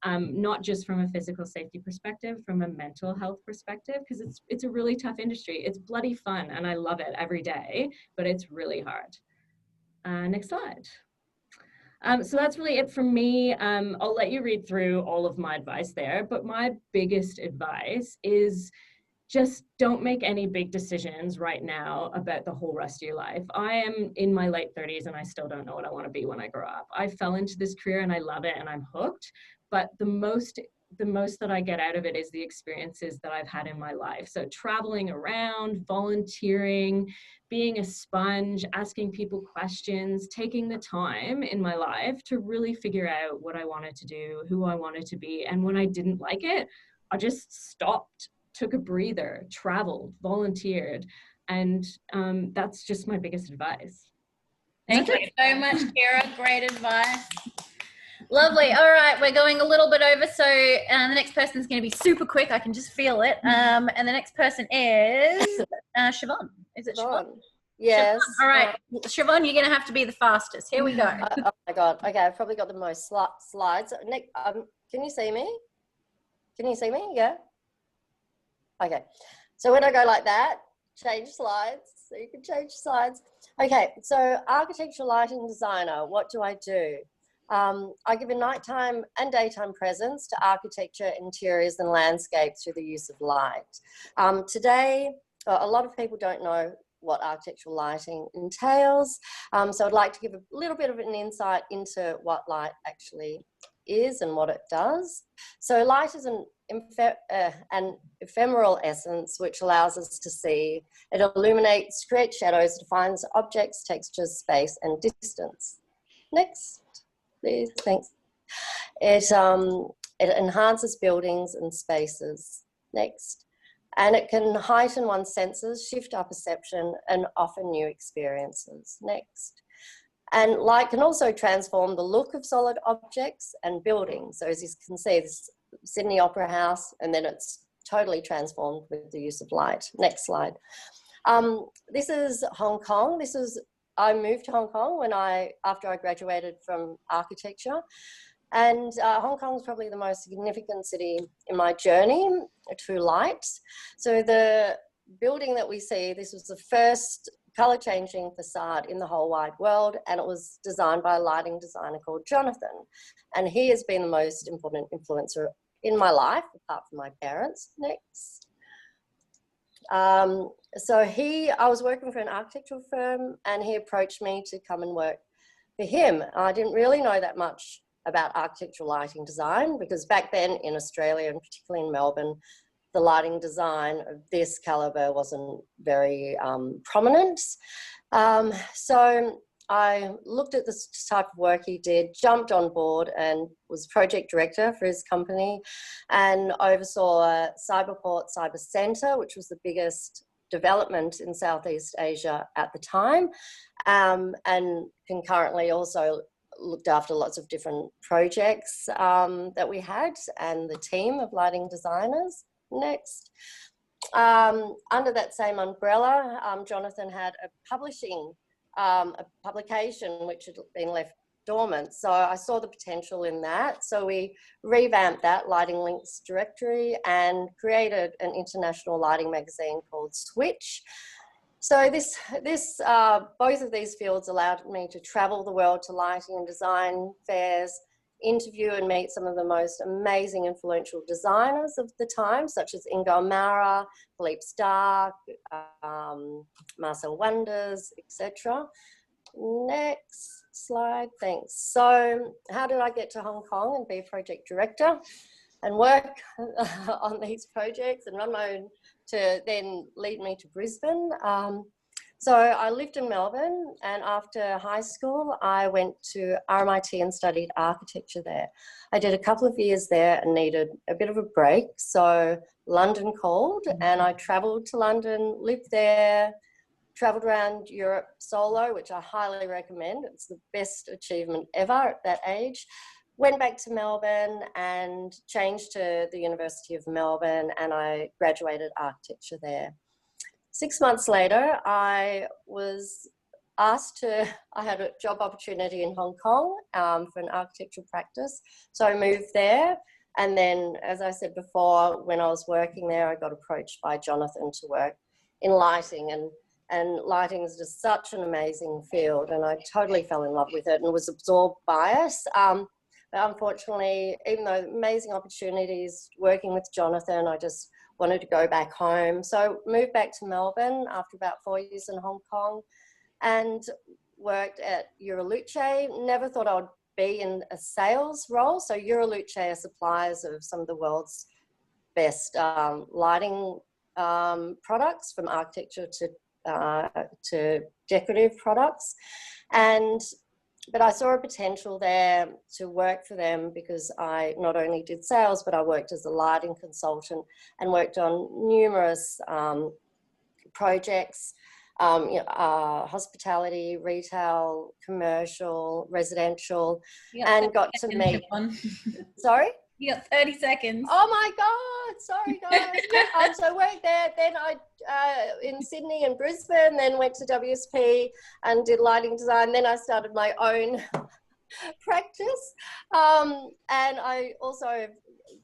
not just from a physical safety perspective, from a mental health perspective, because it's a really tough industry. It's bloody fun, and I love it every day, but it's really hard. Next slide. So that's really it from me. I'll let you read through all of my advice there, but my biggest advice is just don't make any big decisions right now about the whole rest of your life. I am in my late 30s and I still don't know what I want to be when I grow up. I fell into this career and I love it and I'm hooked, but the most that I get out of it is the experiences that I've had in my life. So traveling around, volunteering, being a sponge, asking people questions, taking the time in my life to really figure out what I wanted to do, who I wanted to be. And when I didn't like it, I just stopped, took a breather, traveled, volunteered. And that's just my biggest advice. Thank you so much, Kira. Great advice. Lovely. All right, we're going a little bit over, so the next person's going to be super quick. I can just feel it. And the next person is Siobhan. Is it Siobhan? Yes. Siobhan. All right, Siobhan, you're going to have to be the fastest. Here we go. Oh my God. Okay, I've probably got the most slides. Nick, can you see me? Can you see me? Yeah. Okay. So when I go like that, change slides. So you can change slides. Okay. So architectural lighting designer. What do I do? I give a nighttime and daytime presence to architecture, interiors and landscapes through the use of light. Today, a lot of people don't know what architectural lighting entails. So I'd like to give a little bit of an insight into what light actually is and what it does. So light is an ephemeral essence which allows us to see. It illuminates, creates shadows, defines objects, textures, space and distance. Next. Please, thanks. It enhances buildings and spaces. Next. And it can heighten one's senses, shift our perception, and offer new experiences. Next. And light can also transform the look of solid objects and buildings. So as you can see, this Sydney Opera House, and then it's totally transformed with the use of light. Next slide. This is Hong Kong. I moved to Hong Kong after I graduated from architecture. And Hong Kong is probably the most significant city in my journey to light. So the building that we see, this was the first color-changing facade in the whole wide world, and it was designed by a lighting designer called Jonathan. And he has been the most important influencer in my life, apart from my parents. Next. So I was working for an architectural firm, and he approached me to come and work for him. I didn't really know that much about architectural lighting design, because back then in Australia, and particularly in Melbourne, the lighting design of this caliber wasn't very prominent. So I looked at this type of work he did, jumped on board, and was project director for his company, and oversaw Cyberport Cyber Centre, which was the biggest development in Southeast Asia at the time, and concurrently also looked after lots of different projects that we had, and the team of lighting designers. Next. Under that same umbrella, Jonathan had a publication which had been left dormant. So I saw the potential in that. So we revamped that Lighting Links directory and created an international lighting magazine called Switch. So both of these fields allowed me to travel the world to lighting and design fairs, interview and meet some of the most amazing influential designers of the time, such as Ingo Maurer, Philippe Stark, Marcel Wonders, etc. Next slide, thanks. So how did I get to Hong Kong and be project director and work on these projects and run my own to then lead me to Brisbane? So I lived in Melbourne, and after high school, I went to RMIT and studied architecture there. I did a couple of years there and needed a bit of a break. So London called, and I traveled to London, lived there, traveled around Europe solo, which I highly recommend. It's the best achievement ever at that age. Went back to Melbourne and changed to the University of Melbourne, and I graduated architecture there. 6 months later, I was asked I had a job opportunity in Hong Kong for an architectural practice. So I moved there. And then, as I said before, when I was working there, I got approached by Jonathan to work in lighting. And lighting is just such an amazing field. And I totally fell in love with it and was absorbed by it. But unfortunately, even though amazing opportunities working with Jonathan, I just wanted to go back home. So moved back to Melbourne after about 4 years in Hong Kong and worked at Euroluce. Never thought I would be in a sales role. So Euroluce are suppliers of some of the world's best lighting products, from architecture to decorative products. But I saw a potential there to work for them because I not only did sales, but I worked as a lighting consultant and worked on numerous projects, hospitality, retail, commercial, residential, and got to meet. Sorry? You got 30 seconds. Oh my God, sorry guys. So I worked there, then I in Sydney and Brisbane, then went to WSP and did lighting design. Then I started my own practice. And I also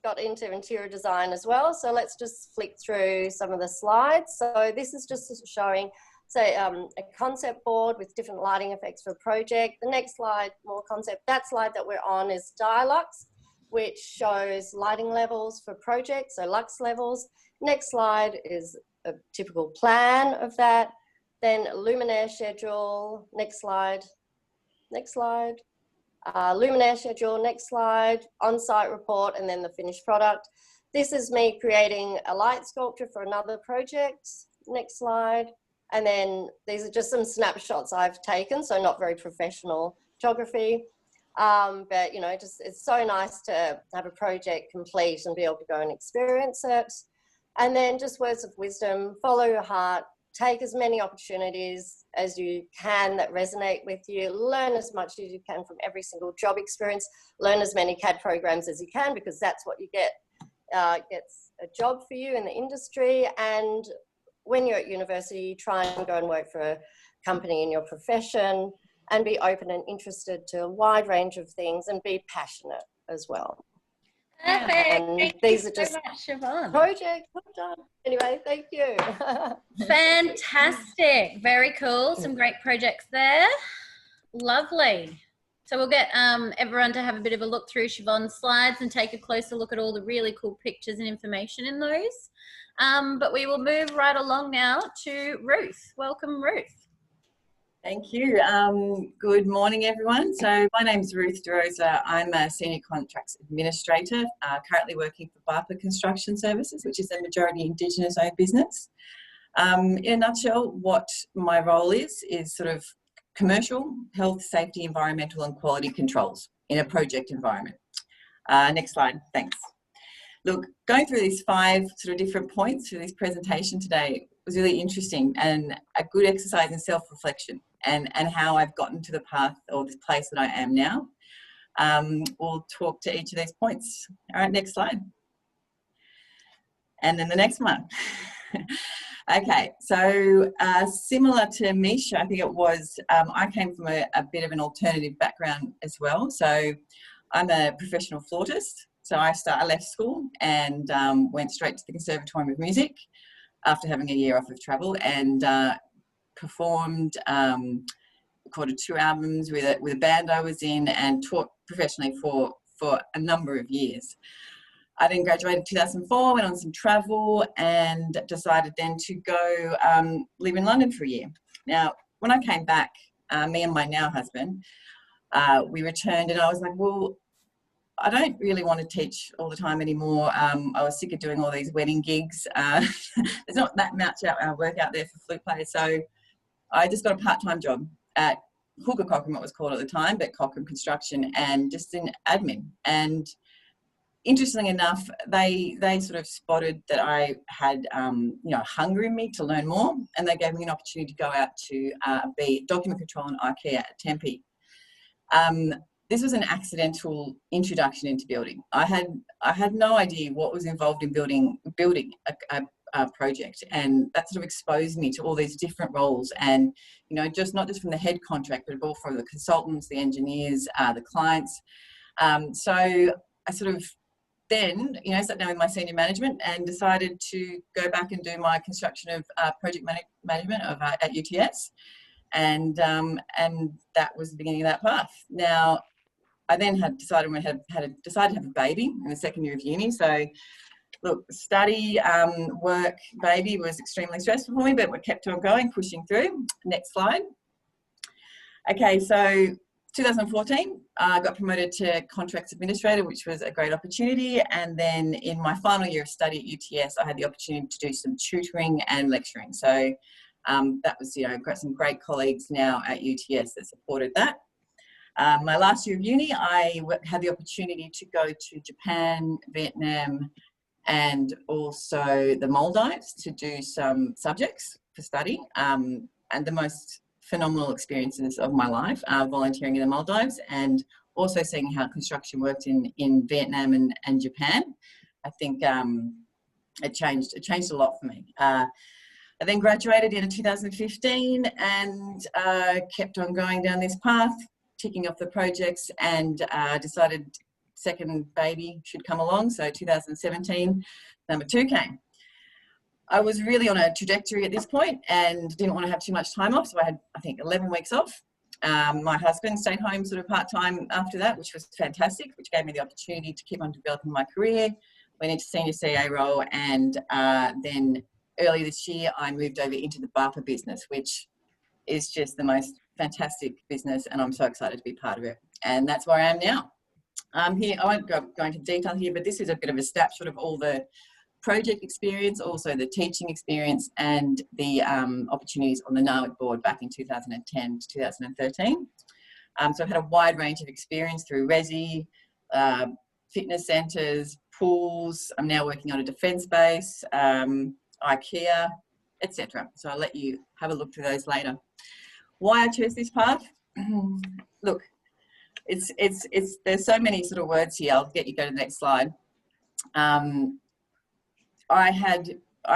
got into interior design as well. So let's just flick through some of the slides. So this is just showing, say, a concept board with different lighting effects for a project. The next slide, more concept. That slide that we're on is Dialux, which shows lighting levels for projects, so lux levels. Next slide is a typical plan of that. Then luminaire schedule, next slide, next slide. Luminaire schedule, next slide, on-site report, and then the finished product. This is me creating a light sculpture for another project. Next slide. And then these are just some snapshots I've taken, so not very professional photography. But, you know, just it's so nice to have a project complete and be able to go and experience it. And then just words of wisdom, follow your heart, take as many opportunities as you can that resonate with you, learn as much as you can from every single job experience, learn as many CAD programs as you can, because that's what you get, gets a job for you in the industry. And when you're at university, try and go and work for a company in your profession and be open and interested to a wide range of things and be passionate as well. Perfect. And these are just so much, Siobhan. projects. Well done. Anyway, thank you. Fantastic. Very cool. Some great projects there. Lovely. So we'll get everyone to have a bit of a look through Siobhan's slides and take a closer look at all the really cool pictures and information in those. But we will move right along now to Ruth. Welcome, Ruth. Thank you. Good morning, everyone. So my name is Ruth DeRosa. I'm a Senior Contracts Administrator, currently working for BARPA Construction Services, which is a majority Indigenous owned business. In a nutshell, what my role is sort of commercial, health, safety, environmental and quality controls in a project environment. Next slide, thanks. Look, going through these 5 sort of different points for this presentation today was really interesting and a good exercise in self-reflection and how I've gotten to the path or this place that I am now. We'll talk to each of these points. All right, next slide. And then the next one. Okay, so similar to Misha, I think it was, I came from a bit of an alternative background as well. So I'm a professional flautist. So I left school and went straight to the Conservatorium of Music after having a year off of travel and performed, recorded 2 albums with a band I was in and taught professionally for a number of years. I then graduated in 2004, went on some travel and decided then to go live in London for a year. Now, when I came back, me and my now husband, we returned and I was like, well, I don't really want to teach all the time anymore. I was sick of doing all these wedding gigs. There's not that much work out there for flute players. So I just got a part-time job at Hooker Cochrane, what was called at the time, but Cochrane Construction, and just in admin. And interestingly enough, they sort of spotted that I had, hunger in me to learn more. And they gave me an opportunity to go out to be document control and IKEA at Tempe. This was an accidental introduction into building. I had no idea what was involved in building a project, and that sort of exposed me to all these different roles, and just not just from the head contract, but all from the consultants, the engineers, the clients. So I sort of then sat down with my senior management and decided to go back and do my construction of project management at UTS, and that was the beginning of that path. Now, I then had decided to have a baby in the second year of uni. So, look, study, work, baby was extremely stressful for me, but we kept on going, pushing through. Next slide. Okay, so 2014, I got promoted to Contracts Administrator, which was a great opportunity. And then in my final year of study at UTS, I had the opportunity to do some tutoring and lecturing. So that was, I've got some great colleagues now at UTS that supported that. My last year of uni, I had the opportunity to go to Japan, Vietnam, and also the Maldives to do some subjects for study. And the most phenomenal experiences of my life, volunteering in the Maldives and also seeing how construction worked in Vietnam and Japan. I think it changed a lot for me. I then graduated in 2015 and kept on going down this path, ticking off the projects, and decided second baby should come along. So 2017, number 2 came. I was really on a trajectory at this point and didn't want to have too much time off. So I had, I think, 11 weeks off. My husband stayed home sort of part-time after that, which was fantastic, which gave me the opportunity to keep on developing my career. Went into senior CA role, and then early this year, I moved over into the BARPA business, which is just the most fantastic business, and I'm so excited to be part of it. And that's where I am now. Here, I won't go into detail here, but this is a bit of a snapshot of all the project experience, also the teaching experience, and the opportunities on the NAWIC board back in 2010 to 2013. So I've had a wide range of experience through Resi, fitness centres, pools. I'm now working on a defence base, IKEA, etc. So I'll let you have a look through those later. Why I chose this path? Look, there's so many sort of words here. I'll get you go to the next slide. I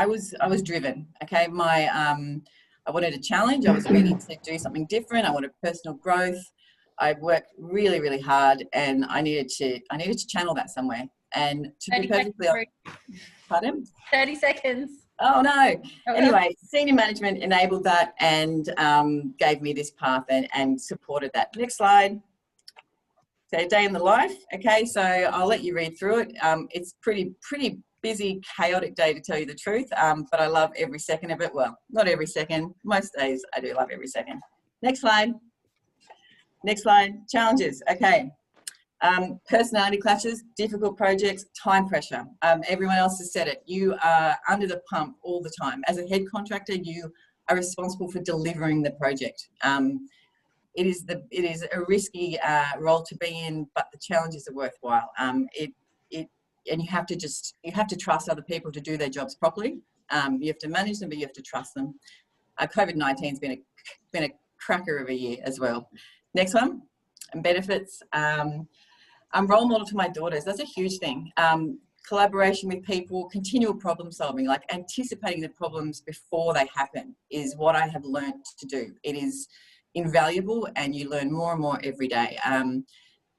was driven. Okay, I wanted a challenge. I was ready to do something different. I wanted personal growth. I worked really, really hard, and I needed to channel that somewhere. And to be perfectly honest, pardon? 30 seconds. Oh no. Anyway, senior management enabled that and gave me this path and supported that. Next slide. So day in the life. Okay, so I'll let you read through it. It's pretty busy, chaotic day to tell you the truth, but I love every second of it. Well, not every second. Most days I do love every second. Next slide. Next slide. Challenges. Okay. Personality clashes, difficult projects, time pressure. Everyone else has said it. You are under the pump all the time. As a head contractor, you are responsible for delivering the project. It is a risky role to be in, but the challenges are worthwhile. And you have to trust other people to do their jobs properly. You have to manage them, but you have to trust them. COVID-19's been a cracker of a year as well. Next one, and benefits. I'm role model to my daughters. That's a huge thing. Collaboration with people, continual problem solving, like anticipating the problems before they happen is what I have learned to do. It is invaluable, and you learn more and more every day. And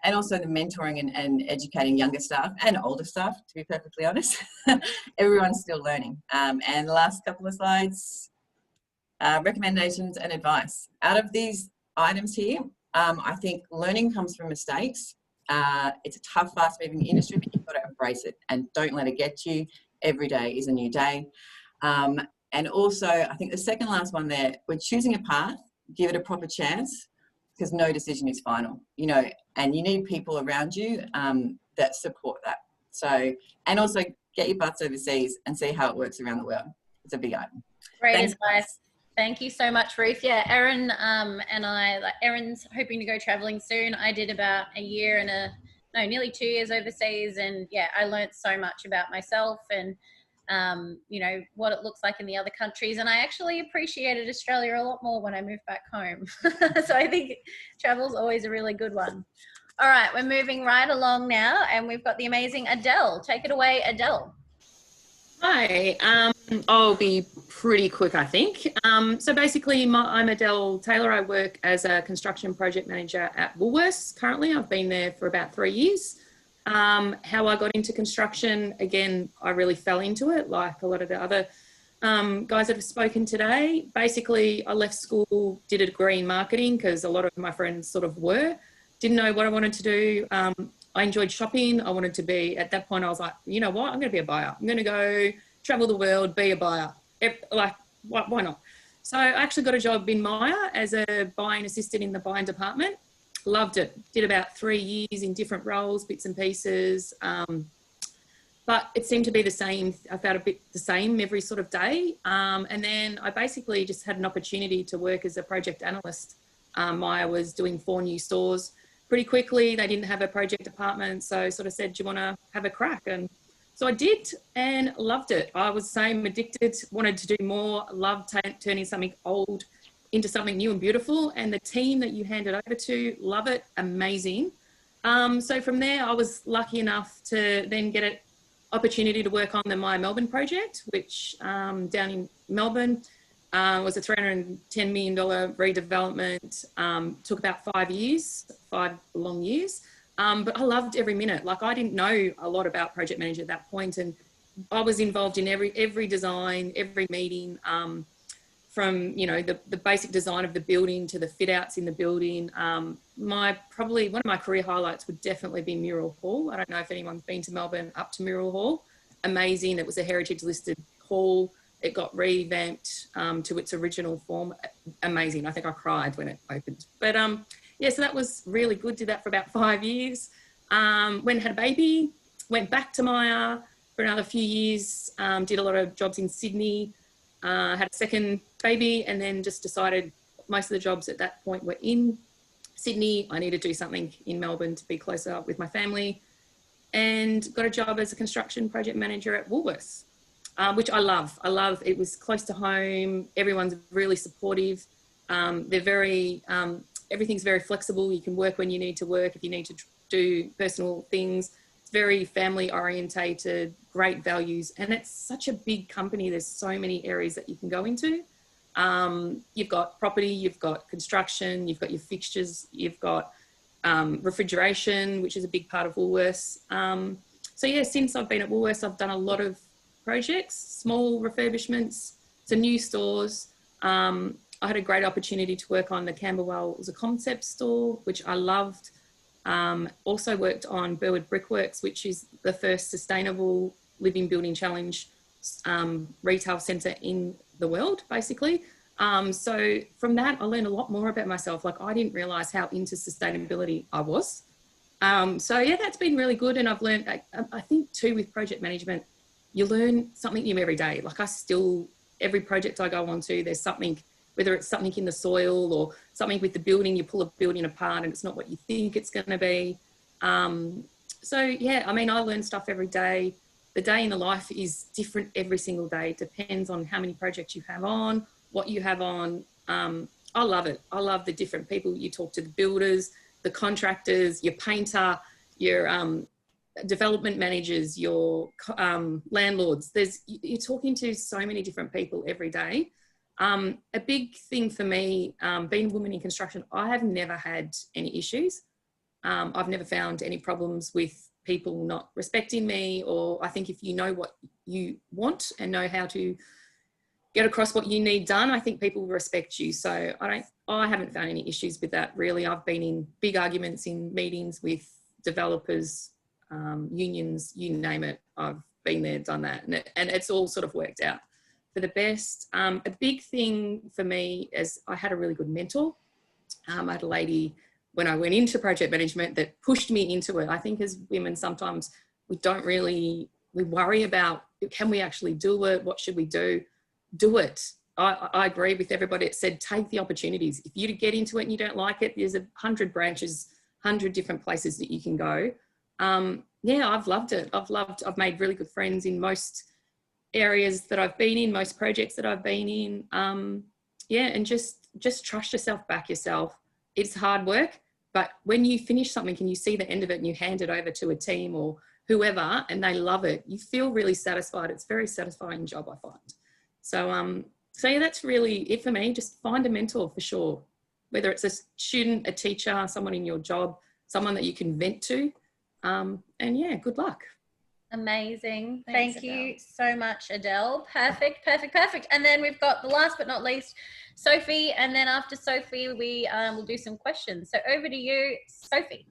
also the mentoring and educating younger staff and older staff, to be perfectly honest. Everyone's still learning. And the last couple of slides, recommendations and advice. Out of these items here, I think learning comes from mistakes. It's a tough, fast-moving industry, but you've got to embrace it and don't let it get you. Every day is a new day. And also, I think the second last one there, when choosing a path, give it a proper chance, because no decision is final, you know, and you need people around you that support that. So, and also get your butts overseas and see how it works around the world. It's a big item. Great advice. Thank you so much, Ruth. Yeah, Erin and I, like, Erin's hoping to go traveling soon. I did about a year and nearly 2 years overseas, and yeah, I learned so much about myself and you know, what it looks like in the other countries. And I actually appreciated Australia a lot more when I moved back home. So I think travel's always a really good one. All right, we're moving right along now, and we've got the amazing Adele. Take it away, Adele. Hi, I'll be pretty quick, I think. So basically, I'm Adele Taylor. I work as a construction project manager at Woolworths currently. I've been there for about 3 years. How I got into construction, again, I really fell into it like a lot of the other guys that have spoken today. Basically, I left school, did a degree in marketing because a lot of my friends sort of were. Didn't know what I wanted to do. I enjoyed shopping. I wanted to be, at that point, I was like, you know what, I'm going to be a buyer. I'm going to go travel the world, be a buyer. Like, why not? So I actually got a job in Myer as a buying assistant in the buying department. Loved it. Did about 3 years in different roles, bits and pieces. But it seemed to be the same. I felt a bit the same every sort of day. And then I basically just had an opportunity to work as a project analyst. Myer was doing 4 new stores. Pretty quickly, they didn't have a project department, so I sort of said, do you want to have a crack? And so I did and loved it. I was the same, addicted, wanted to do more, loved turning something old into something new and beautiful. And the team that you hand it over to, love it, amazing. So from there, I was lucky enough to then get an opportunity to work on the Myer Melbourne project, which down in Melbourne, was a $310 million redevelopment. Took about 5 years, 5 long years. But I loved every minute. Like, I didn't know a lot about project management at that point, and I was involved in every design, every meeting, from, you know, the basic design of the building to the fit outs in the building. Probably one of my career highlights would definitely be Mural Hall. I don't know if anyone's been to Melbourne, up to Mural Hall. Amazing. It was a heritage listed hall. It got revamped to its original form. Amazing. I think I cried when it opened. But yeah, so that was really good. Did that for about 5 years. Went and had a baby. Went back to Myer for another few years. Did a lot of jobs in Sydney. Had a second baby, and then just decided most of the jobs at that point were in Sydney. I needed to do something in Melbourne to be closer with my family. and got a job as a construction project manager at Woolworths, which I love. It was close to home. Everyone's really supportive. They're very, everything's very flexible. You can work when you need to work, if you need to do personal things. It's very family orientated, great values. And it's such a big company. There's so many areas that you can go into. You've got property, you've got construction, you've got your fixtures, you've got refrigeration, which is a big part of Woolworths. So yeah, since I've been at Woolworths, I've done a lot of projects, small refurbishments to new stores. I had a great opportunity to work on the Camberwell, it was a concept store, which I loved. Also worked on Burwood Brickworks, which is the first sustainable living building challenge retail centre in the world, basically. So from that, I learned a lot more about myself. Like, I didn't realise how into sustainability I was. So yeah, that's been really good. And I've learned, I think too, with project management, you learn something new every day. Like, every project I go on to, there's something, whether it's something in the soil or something with the building, you pull a building apart and it's not what you think it's going to be. So yeah, I mean, I learn stuff every day. The day in the life is different every single day. It depends on how many projects you have on, what you have on. I love it. I love the different people you talk to, the builders, the contractors, your painter, your development managers, your landlords. You're talking to so many different people every day. A big thing for me, being a woman in construction, I have never had any issues. I've never found any problems with people not respecting me, or I think if you know what you want and know how to get across what you need done, I think people will respect you. So I haven't found any issues with that, really. I've been in big arguments in meetings with developers, unions, you name it. I've been there, done that, and it's all sort of worked out for the best. A big thing for me is I had a really good mentor. I had a lady when I went into project management that pushed me into it. I think as women, sometimes we worry about, can we actually do it? What should we do? Do it. I agree with everybody that said, take the opportunities. If you get into it and you don't like it, there's 100 branches, 100 different places that you can go. Yeah, I've loved it. I've made really good friends in most areas that I've been in, most projects that I've been in. Yeah, and just trust yourself, back yourself. It's hard work, but when you finish something and you see the end of it and you hand it over to a team or whoever and they love it, you feel really satisfied. It's a very satisfying job, I find. So yeah, that's really it for me. Just find a mentor for sure, whether it's a student, a teacher, someone in your job, someone that you can vent to. And yeah, good luck. Amazing. Thanks, Thank you so much, Adele. Perfect. And then we've got the last but not least, Sophie. And then after Sophie, we will do some questions. So over to you, Sophie.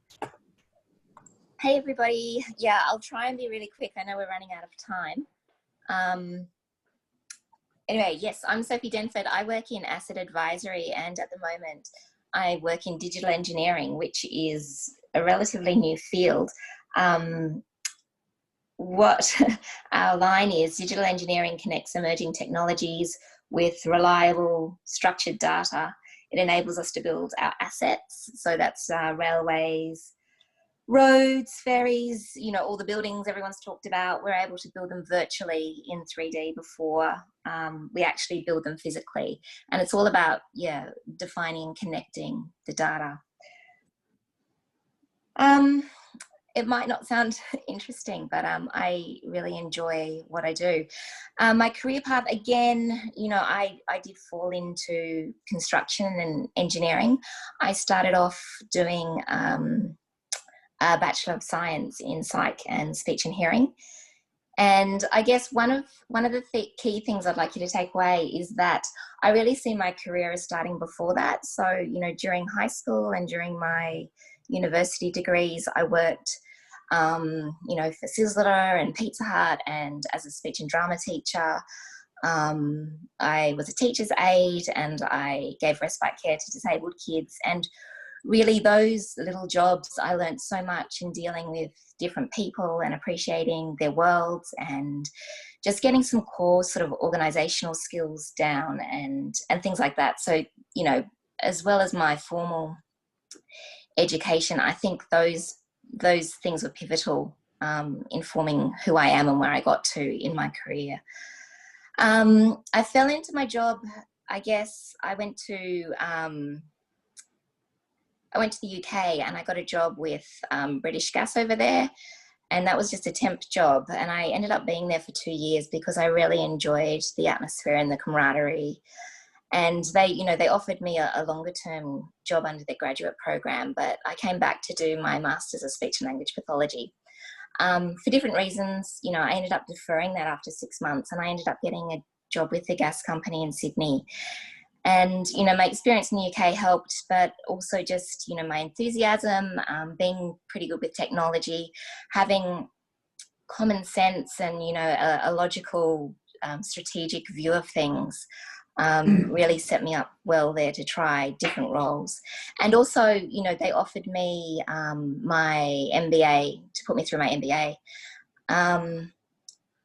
Hey, everybody. Yeah, I'll try and be really quick. I know we're running out of time. Anyway, yes, I'm Sophie Denford. I work in asset advisory, and at the moment I work in digital engineering, which is a relatively new field. What our line is, digital engineering connects emerging technologies with reliable, structured data. It enables us to build our assets. So that's railways, roads, ferries, you know, all the buildings everyone's talked about. We're able to build them virtually in 3D before we actually build them physically. And it's all about, yeah, defining and connecting the data. It might not sound interesting, but I really enjoy what I do. My career path, again, you know, I did fall into construction and engineering. I started off doing a Bachelor of Science in Psych and Speech and Hearing. And I guess one of the key things I'd like you to take away is that I really see my career as starting before that. So, you know, during high school and during my university degrees, I worked, you know, for Sizzler and Pizza Hut, and as a speech and drama teacher. I was a teacher's aide, and I gave respite care to disabled kids. And really, those little jobs, I learned so much in dealing with different people and appreciating their worlds, and just getting some core sort of organizational skills down and things like that. So, you know, as well as my formal education, I think those things were pivotal informing who I am and where I got to in my career. I fell into my job, I guess. I went to the UK and I got a job with British Gas over there, and that was just a temp job, and I ended up being there for 2 years because I really enjoyed the atmosphere and the camaraderie. And they offered me a longer term job under their graduate program, but I came back to do my Masters of Speech and Language Pathology. For different reasons, I ended up deferring that after 6 months, and I ended up getting a job with the gas company in Sydney. And, my experience in the UK helped, but also just, my enthusiasm, being pretty good with technology, having common sense and, a logical, strategic view of things really set me up well there to try different roles. And also, they offered me my MBA, to put me through my MBA.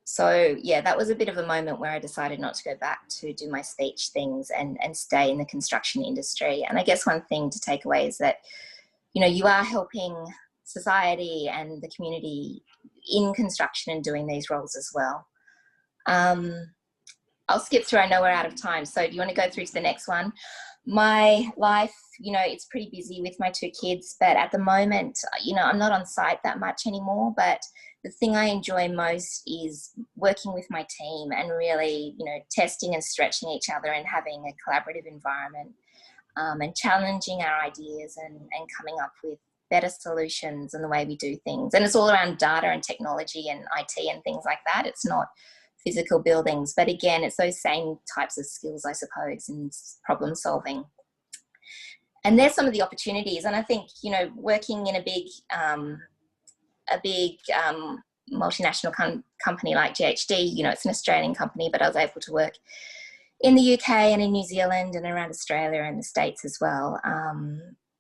So yeah, that was a bit of a moment where I decided not to go back to do my speech things and stay in the construction industry. And I guess one thing to take away is that, you are helping society and the community in construction and doing these roles as well. I'll skip through, I know we're out of time. So do you want to go through to the next one? My life, it's pretty busy with my 2 kids, but at the moment, I'm not on site that much anymore, but the thing I enjoy most is working with my team and really, testing and stretching each other and having a collaborative environment, and challenging our ideas and coming up with better solutions and the way we do things. And it's all around data and technology and IT and things like that. It's not physical buildings, but again, it's those same types of skills, I suppose, in problem solving. And there's some of the opportunities. And I think, working in a big multinational company like GHD, it's an Australian company, but I was able to work in the UK and in New Zealand and around Australia and the States as well.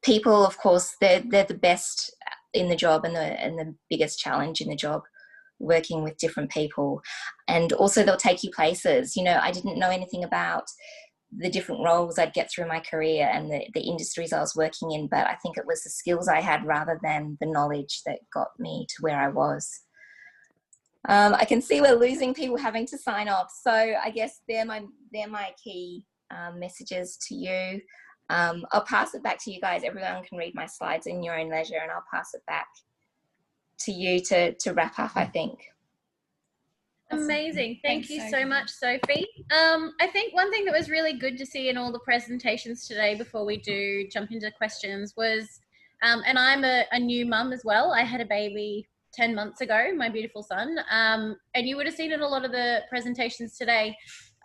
People, of course, they're the best in the job and the biggest challenge in the job, working with different people. And also they'll take you places. I didn't know anything about the different roles I'd get through my career and the industries I was working in, but I think it was the skills I had rather than the knowledge that got me to where I was. I can see we're losing people having to sign off, so I guess they're my key messages to you. I'll pass it back to you guys. Everyone can read my slides in your own leisure, and I'll pass it back to you to wrap up, I think. Amazing. Thank you so much, Sophie. I think one thing that was really good to see in all the presentations today before we do jump into questions was, and I'm a new mum as well. I had a baby 10 months ago, my beautiful son. And you would have seen in a lot of the presentations today,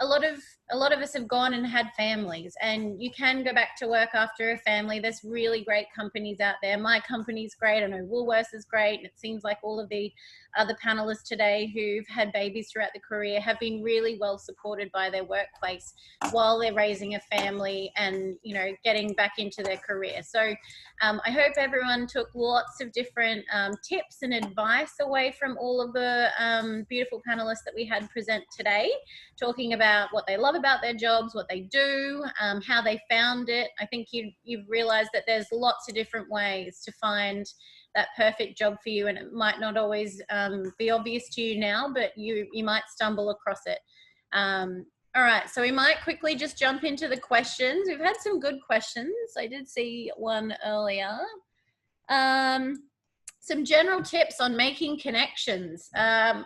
a lot of us have gone and had families, and you can go back to work after a family. There's really great companies out there. My company's great. I know Woolworths is great. It seems like all of the other panelists today who've had babies throughout the career have been really well supported by their workplace while they're raising a family and, getting back into their career. So I hope everyone took lots of different tips and advice away from all of the beautiful panelists that we had present today, talking about what they love about their jobs, what they do, how they found it. I think you've realized that there's lots of different ways to find that perfect job for you, and it might not always be obvious to you now, but you might stumble across it. All right, so we might quickly just jump into the questions. We've had some good questions. I did see one earlier. Some general tips on making connections. I'll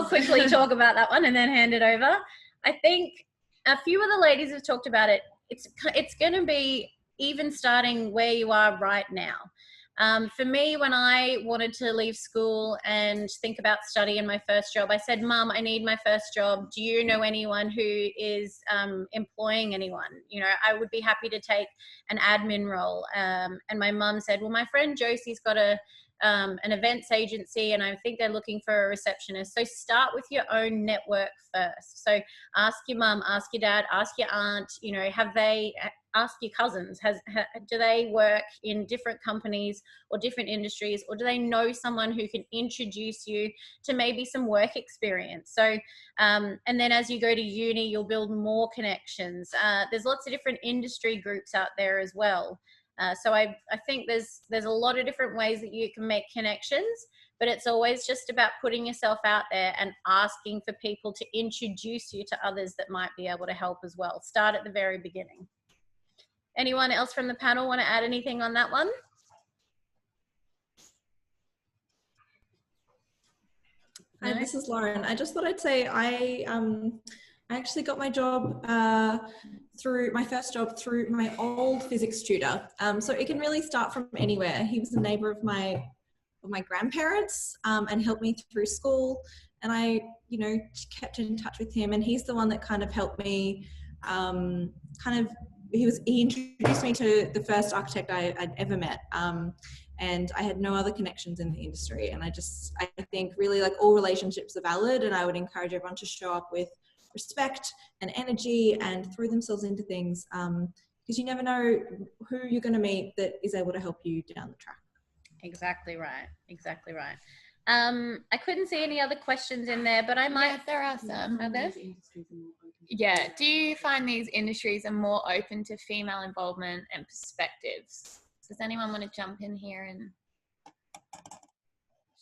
quickly talk about that one and then hand it over. I think a few of the ladies have talked about it. It's going to be even starting where you are right now. For me, when I wanted to leave school and think about studying my first job, I said, Mum, I need my first job. Do you know anyone who is employing anyone? I would be happy to take an admin role. And my mum said, well, my friend Josie's got an events agency, and I think they're looking for a receptionist. So start with your own network first. So ask your mum, ask your dad, ask your aunt, ask your cousins, do they work in different companies or different industries, or do they know someone who can introduce you to maybe some work experience? So, and then as you go to uni, you'll build more connections. There's lots of different industry groups out there as well. So I think there's a lot of different ways that you can make connections. but it's always just about putting yourself out there and asking for people to introduce you to others that might be able to help as well. Start at the very beginning. Anyone else from the panel want to add anything on that one? Hi, this is Lauren. I just thought I'd say I actually got my job my first job through my old physics tutor. So it can really start from anywhere. He was a neighbour of my grandparents and helped me through school. And I, kept in touch with him, and he's the one that kind of helped me. He introduced me to the first architect I'd ever met. And I had no other connections in the industry. And I think really like all relationships are valid, and I would encourage everyone to show up with respect and energy and throw themselves into things, because you never know who you're going to meet that is able to help you down the track. Exactly right. Exactly right. I couldn't see any other questions in there, but I might. Yeah, there are some. Are there? Yeah. Do you find these industries are more open to female involvement and perspectives? Does anyone want to jump in here and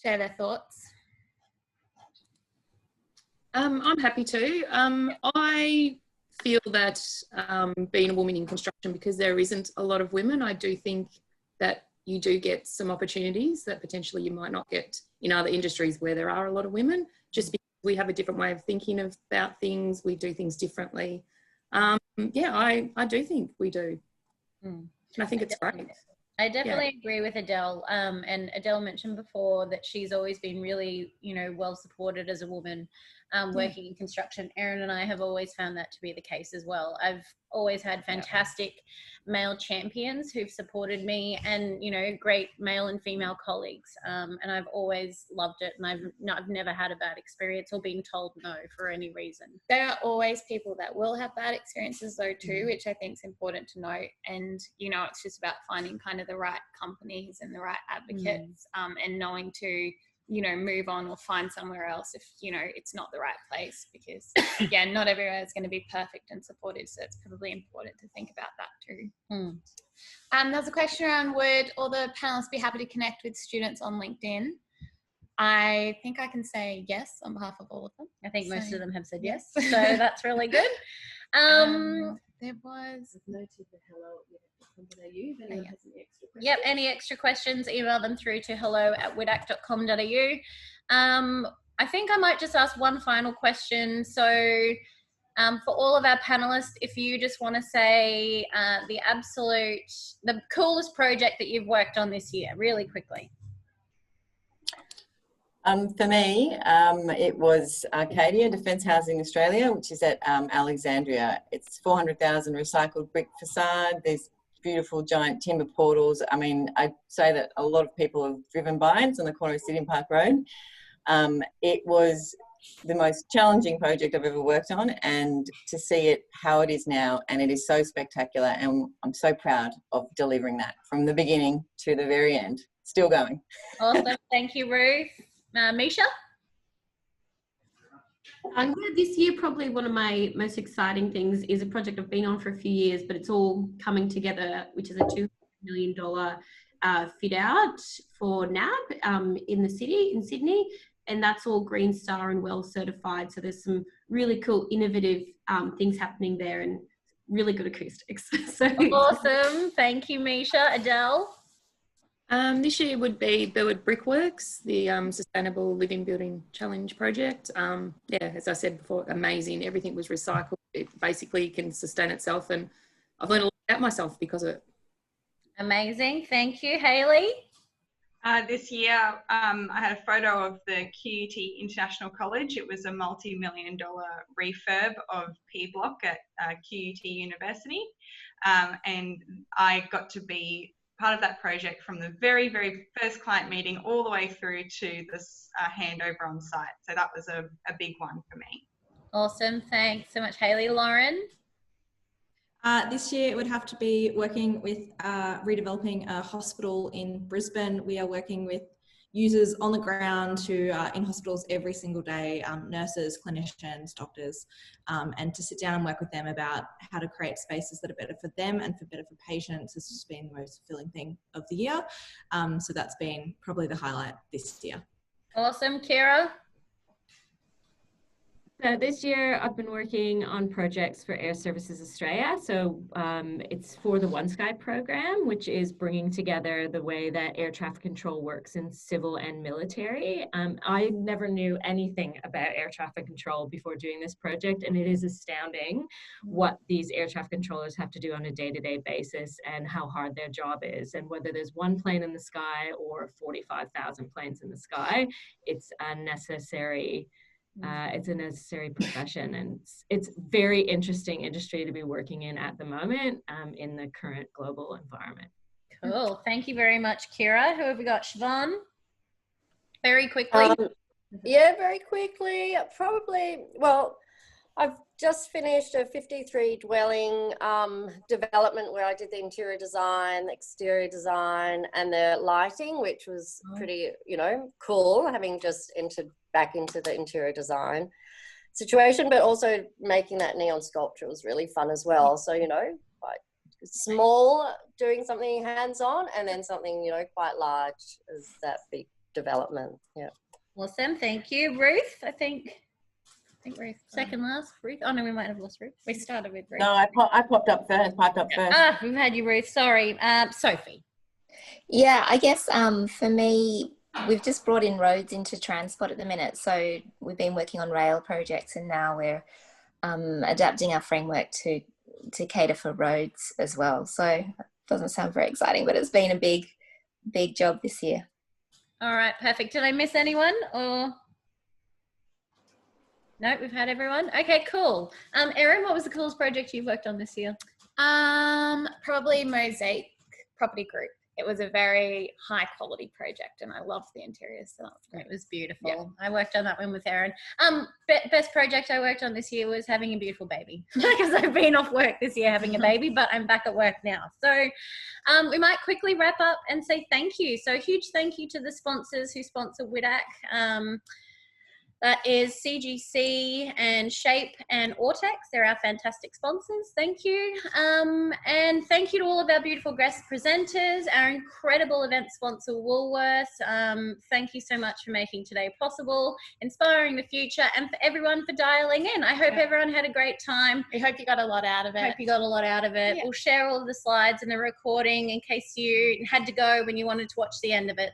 share their thoughts? I'm happy to. I feel that being a woman in construction, because there isn't a lot of women, I do think that you do get some opportunities that potentially you might not get in other industries where there are a lot of women, just because we have a different way of thinking about things, we do things differently. Yeah, I do think we do. And I think it's great. I definitely agree with Adele. And Adele mentioned before that she's always been really, well supported as a woman working in construction. Erin and I have always found that to be the case as well. I've always had fantastic male champions who've supported me, and great male and female colleagues. And I've always loved it, and I've never had a bad experience or been told no for any reason. There are always people that will have bad experiences though too, which I think is important to note. And it's just about finding kind of the right companies and the right advocates, and knowing to move on or find somewhere else if it's not the right place, because again, not everywhere is going to be perfect and supportive, so it's probably important to think about that too. There's a question around, would all the panelists be happy to connect with students on LinkedIn? I think I can say yes on behalf of all of them. I think most of them have said yes, so that's really good. There was noted the hello. If anyone has any extra questions. Yep, any extra questions, email them through to hello@widac.com.au. I think I might just ask one final question. So for all of our panelists, if you just want to say the coolest project that you've worked on this year, really quickly. For me, it was Arcadia, Defence Housing Australia, which is at Alexandria. It's 400,000 recycled brick facade. There's beautiful giant timber portals. I mean, I'd say that a lot of people have driven by it. It's on the corner of Sydney Park Road. It was the most challenging project I've ever worked on, and to see it how it is now, and it is so spectacular, and I'm so proud of delivering that from the beginning to the very end. Still going. Awesome. Thank you, Ruth. Misha? This year, probably one of my most exciting things is a project I've been on for a few years, but it's all coming together, which is a $200 million fit out for NAB in Sydney. And that's all Green Star and well certified. So there's some really cool, innovative things happening there, and really good acoustics. So awesome. Thank you, Misha. Adele? This year would be Burwood Brickworks, the Sustainable Living Building Challenge project. As I said before, amazing. Everything was recycled. It basically can sustain itself, and I've learned a lot about myself because of it. Amazing. Thank you. Hayley? This year, I had a photo of the QUT International College. It was a multi-million-dollar refurb of P Block at QUT University, and I got to be part of that project from the very, very first client meeting all the way through to this handover on site. So that was a big one for me. Awesome. Thanks so much, Hayley. Lauren? This year it would have to be working with redeveloping a hospital in Brisbane. We are working with users on the ground who are in hospitals every single day, nurses, clinicians, doctors, and to sit down and work with them about how to create spaces that are better for them and better for patients. This has been the most fulfilling thing of the year. So that's been probably the highlight this year. Awesome. Kira? So this year I've been working on projects for Air Services Australia. So it's for the One Sky program, which is bringing together the way that air traffic control works in civil and military. I never knew anything about air traffic control before doing this project, and it is astounding what these air traffic controllers have to do on a day-to-day basis and how hard their job is. And whether there's one plane in the sky or 45,000 planes in the sky, it's a necessary profession, and it's very interesting industry to be working in at the moment in the current global environment. Cool. Thank you very much, Kira. Who have we got? Siobhan? Very quickly. Yeah, very quickly. Probably, well, I've just finished a 53 dwelling development where I did the interior design, the exterior design, and the lighting, which was pretty, cool, having just entered back into the interior design situation, but also making that neon sculpture was really fun as well. So, quite small, doing something hands-on, and then something, quite large as that big development. Yeah. Awesome. Thank you. Ruth, I think Ruth, second last. Ruth. Oh no, we might have lost Ruth. We started with Ruth. No, I piped up first. We've had you, Ruth. Sorry. Sophie. Yeah, I guess for me, we've just brought in roads into transport at the minute. So we've been working on rail projects, and now we're adapting our framework to cater for roads as well. So it doesn't sound very exciting, but it's been a big job this year. All right, perfect. Did I miss anyone or? No, we've had everyone. Okay, cool. Erin, what was the coolest project you've worked on this year? Probably Mosaic Property Group. It was a very high quality project and I loved the interiors, so that was great. It was beautiful. Yeah. I worked on that one with Erin. Best project I worked on this year was having a beautiful baby because I've been off work this year having a baby, but I'm back at work now. So we might quickly wrap up and say thank you. So huge thank you to the sponsors who sponsor WIDAC. That is CGC and Shape and Ortex. They're our fantastic sponsors. Thank you. And thank you to all of our beautiful guest presenters, our incredible event sponsor, Woolworths. Thank you so much for making today possible, inspiring the future, and for everyone for dialing in. I hope everyone had a great time. We hope you got a lot out of it. Hope you got a lot out of it. Yeah. We'll share all of the slides and the recording in case you had to go when you wanted to watch the end of it.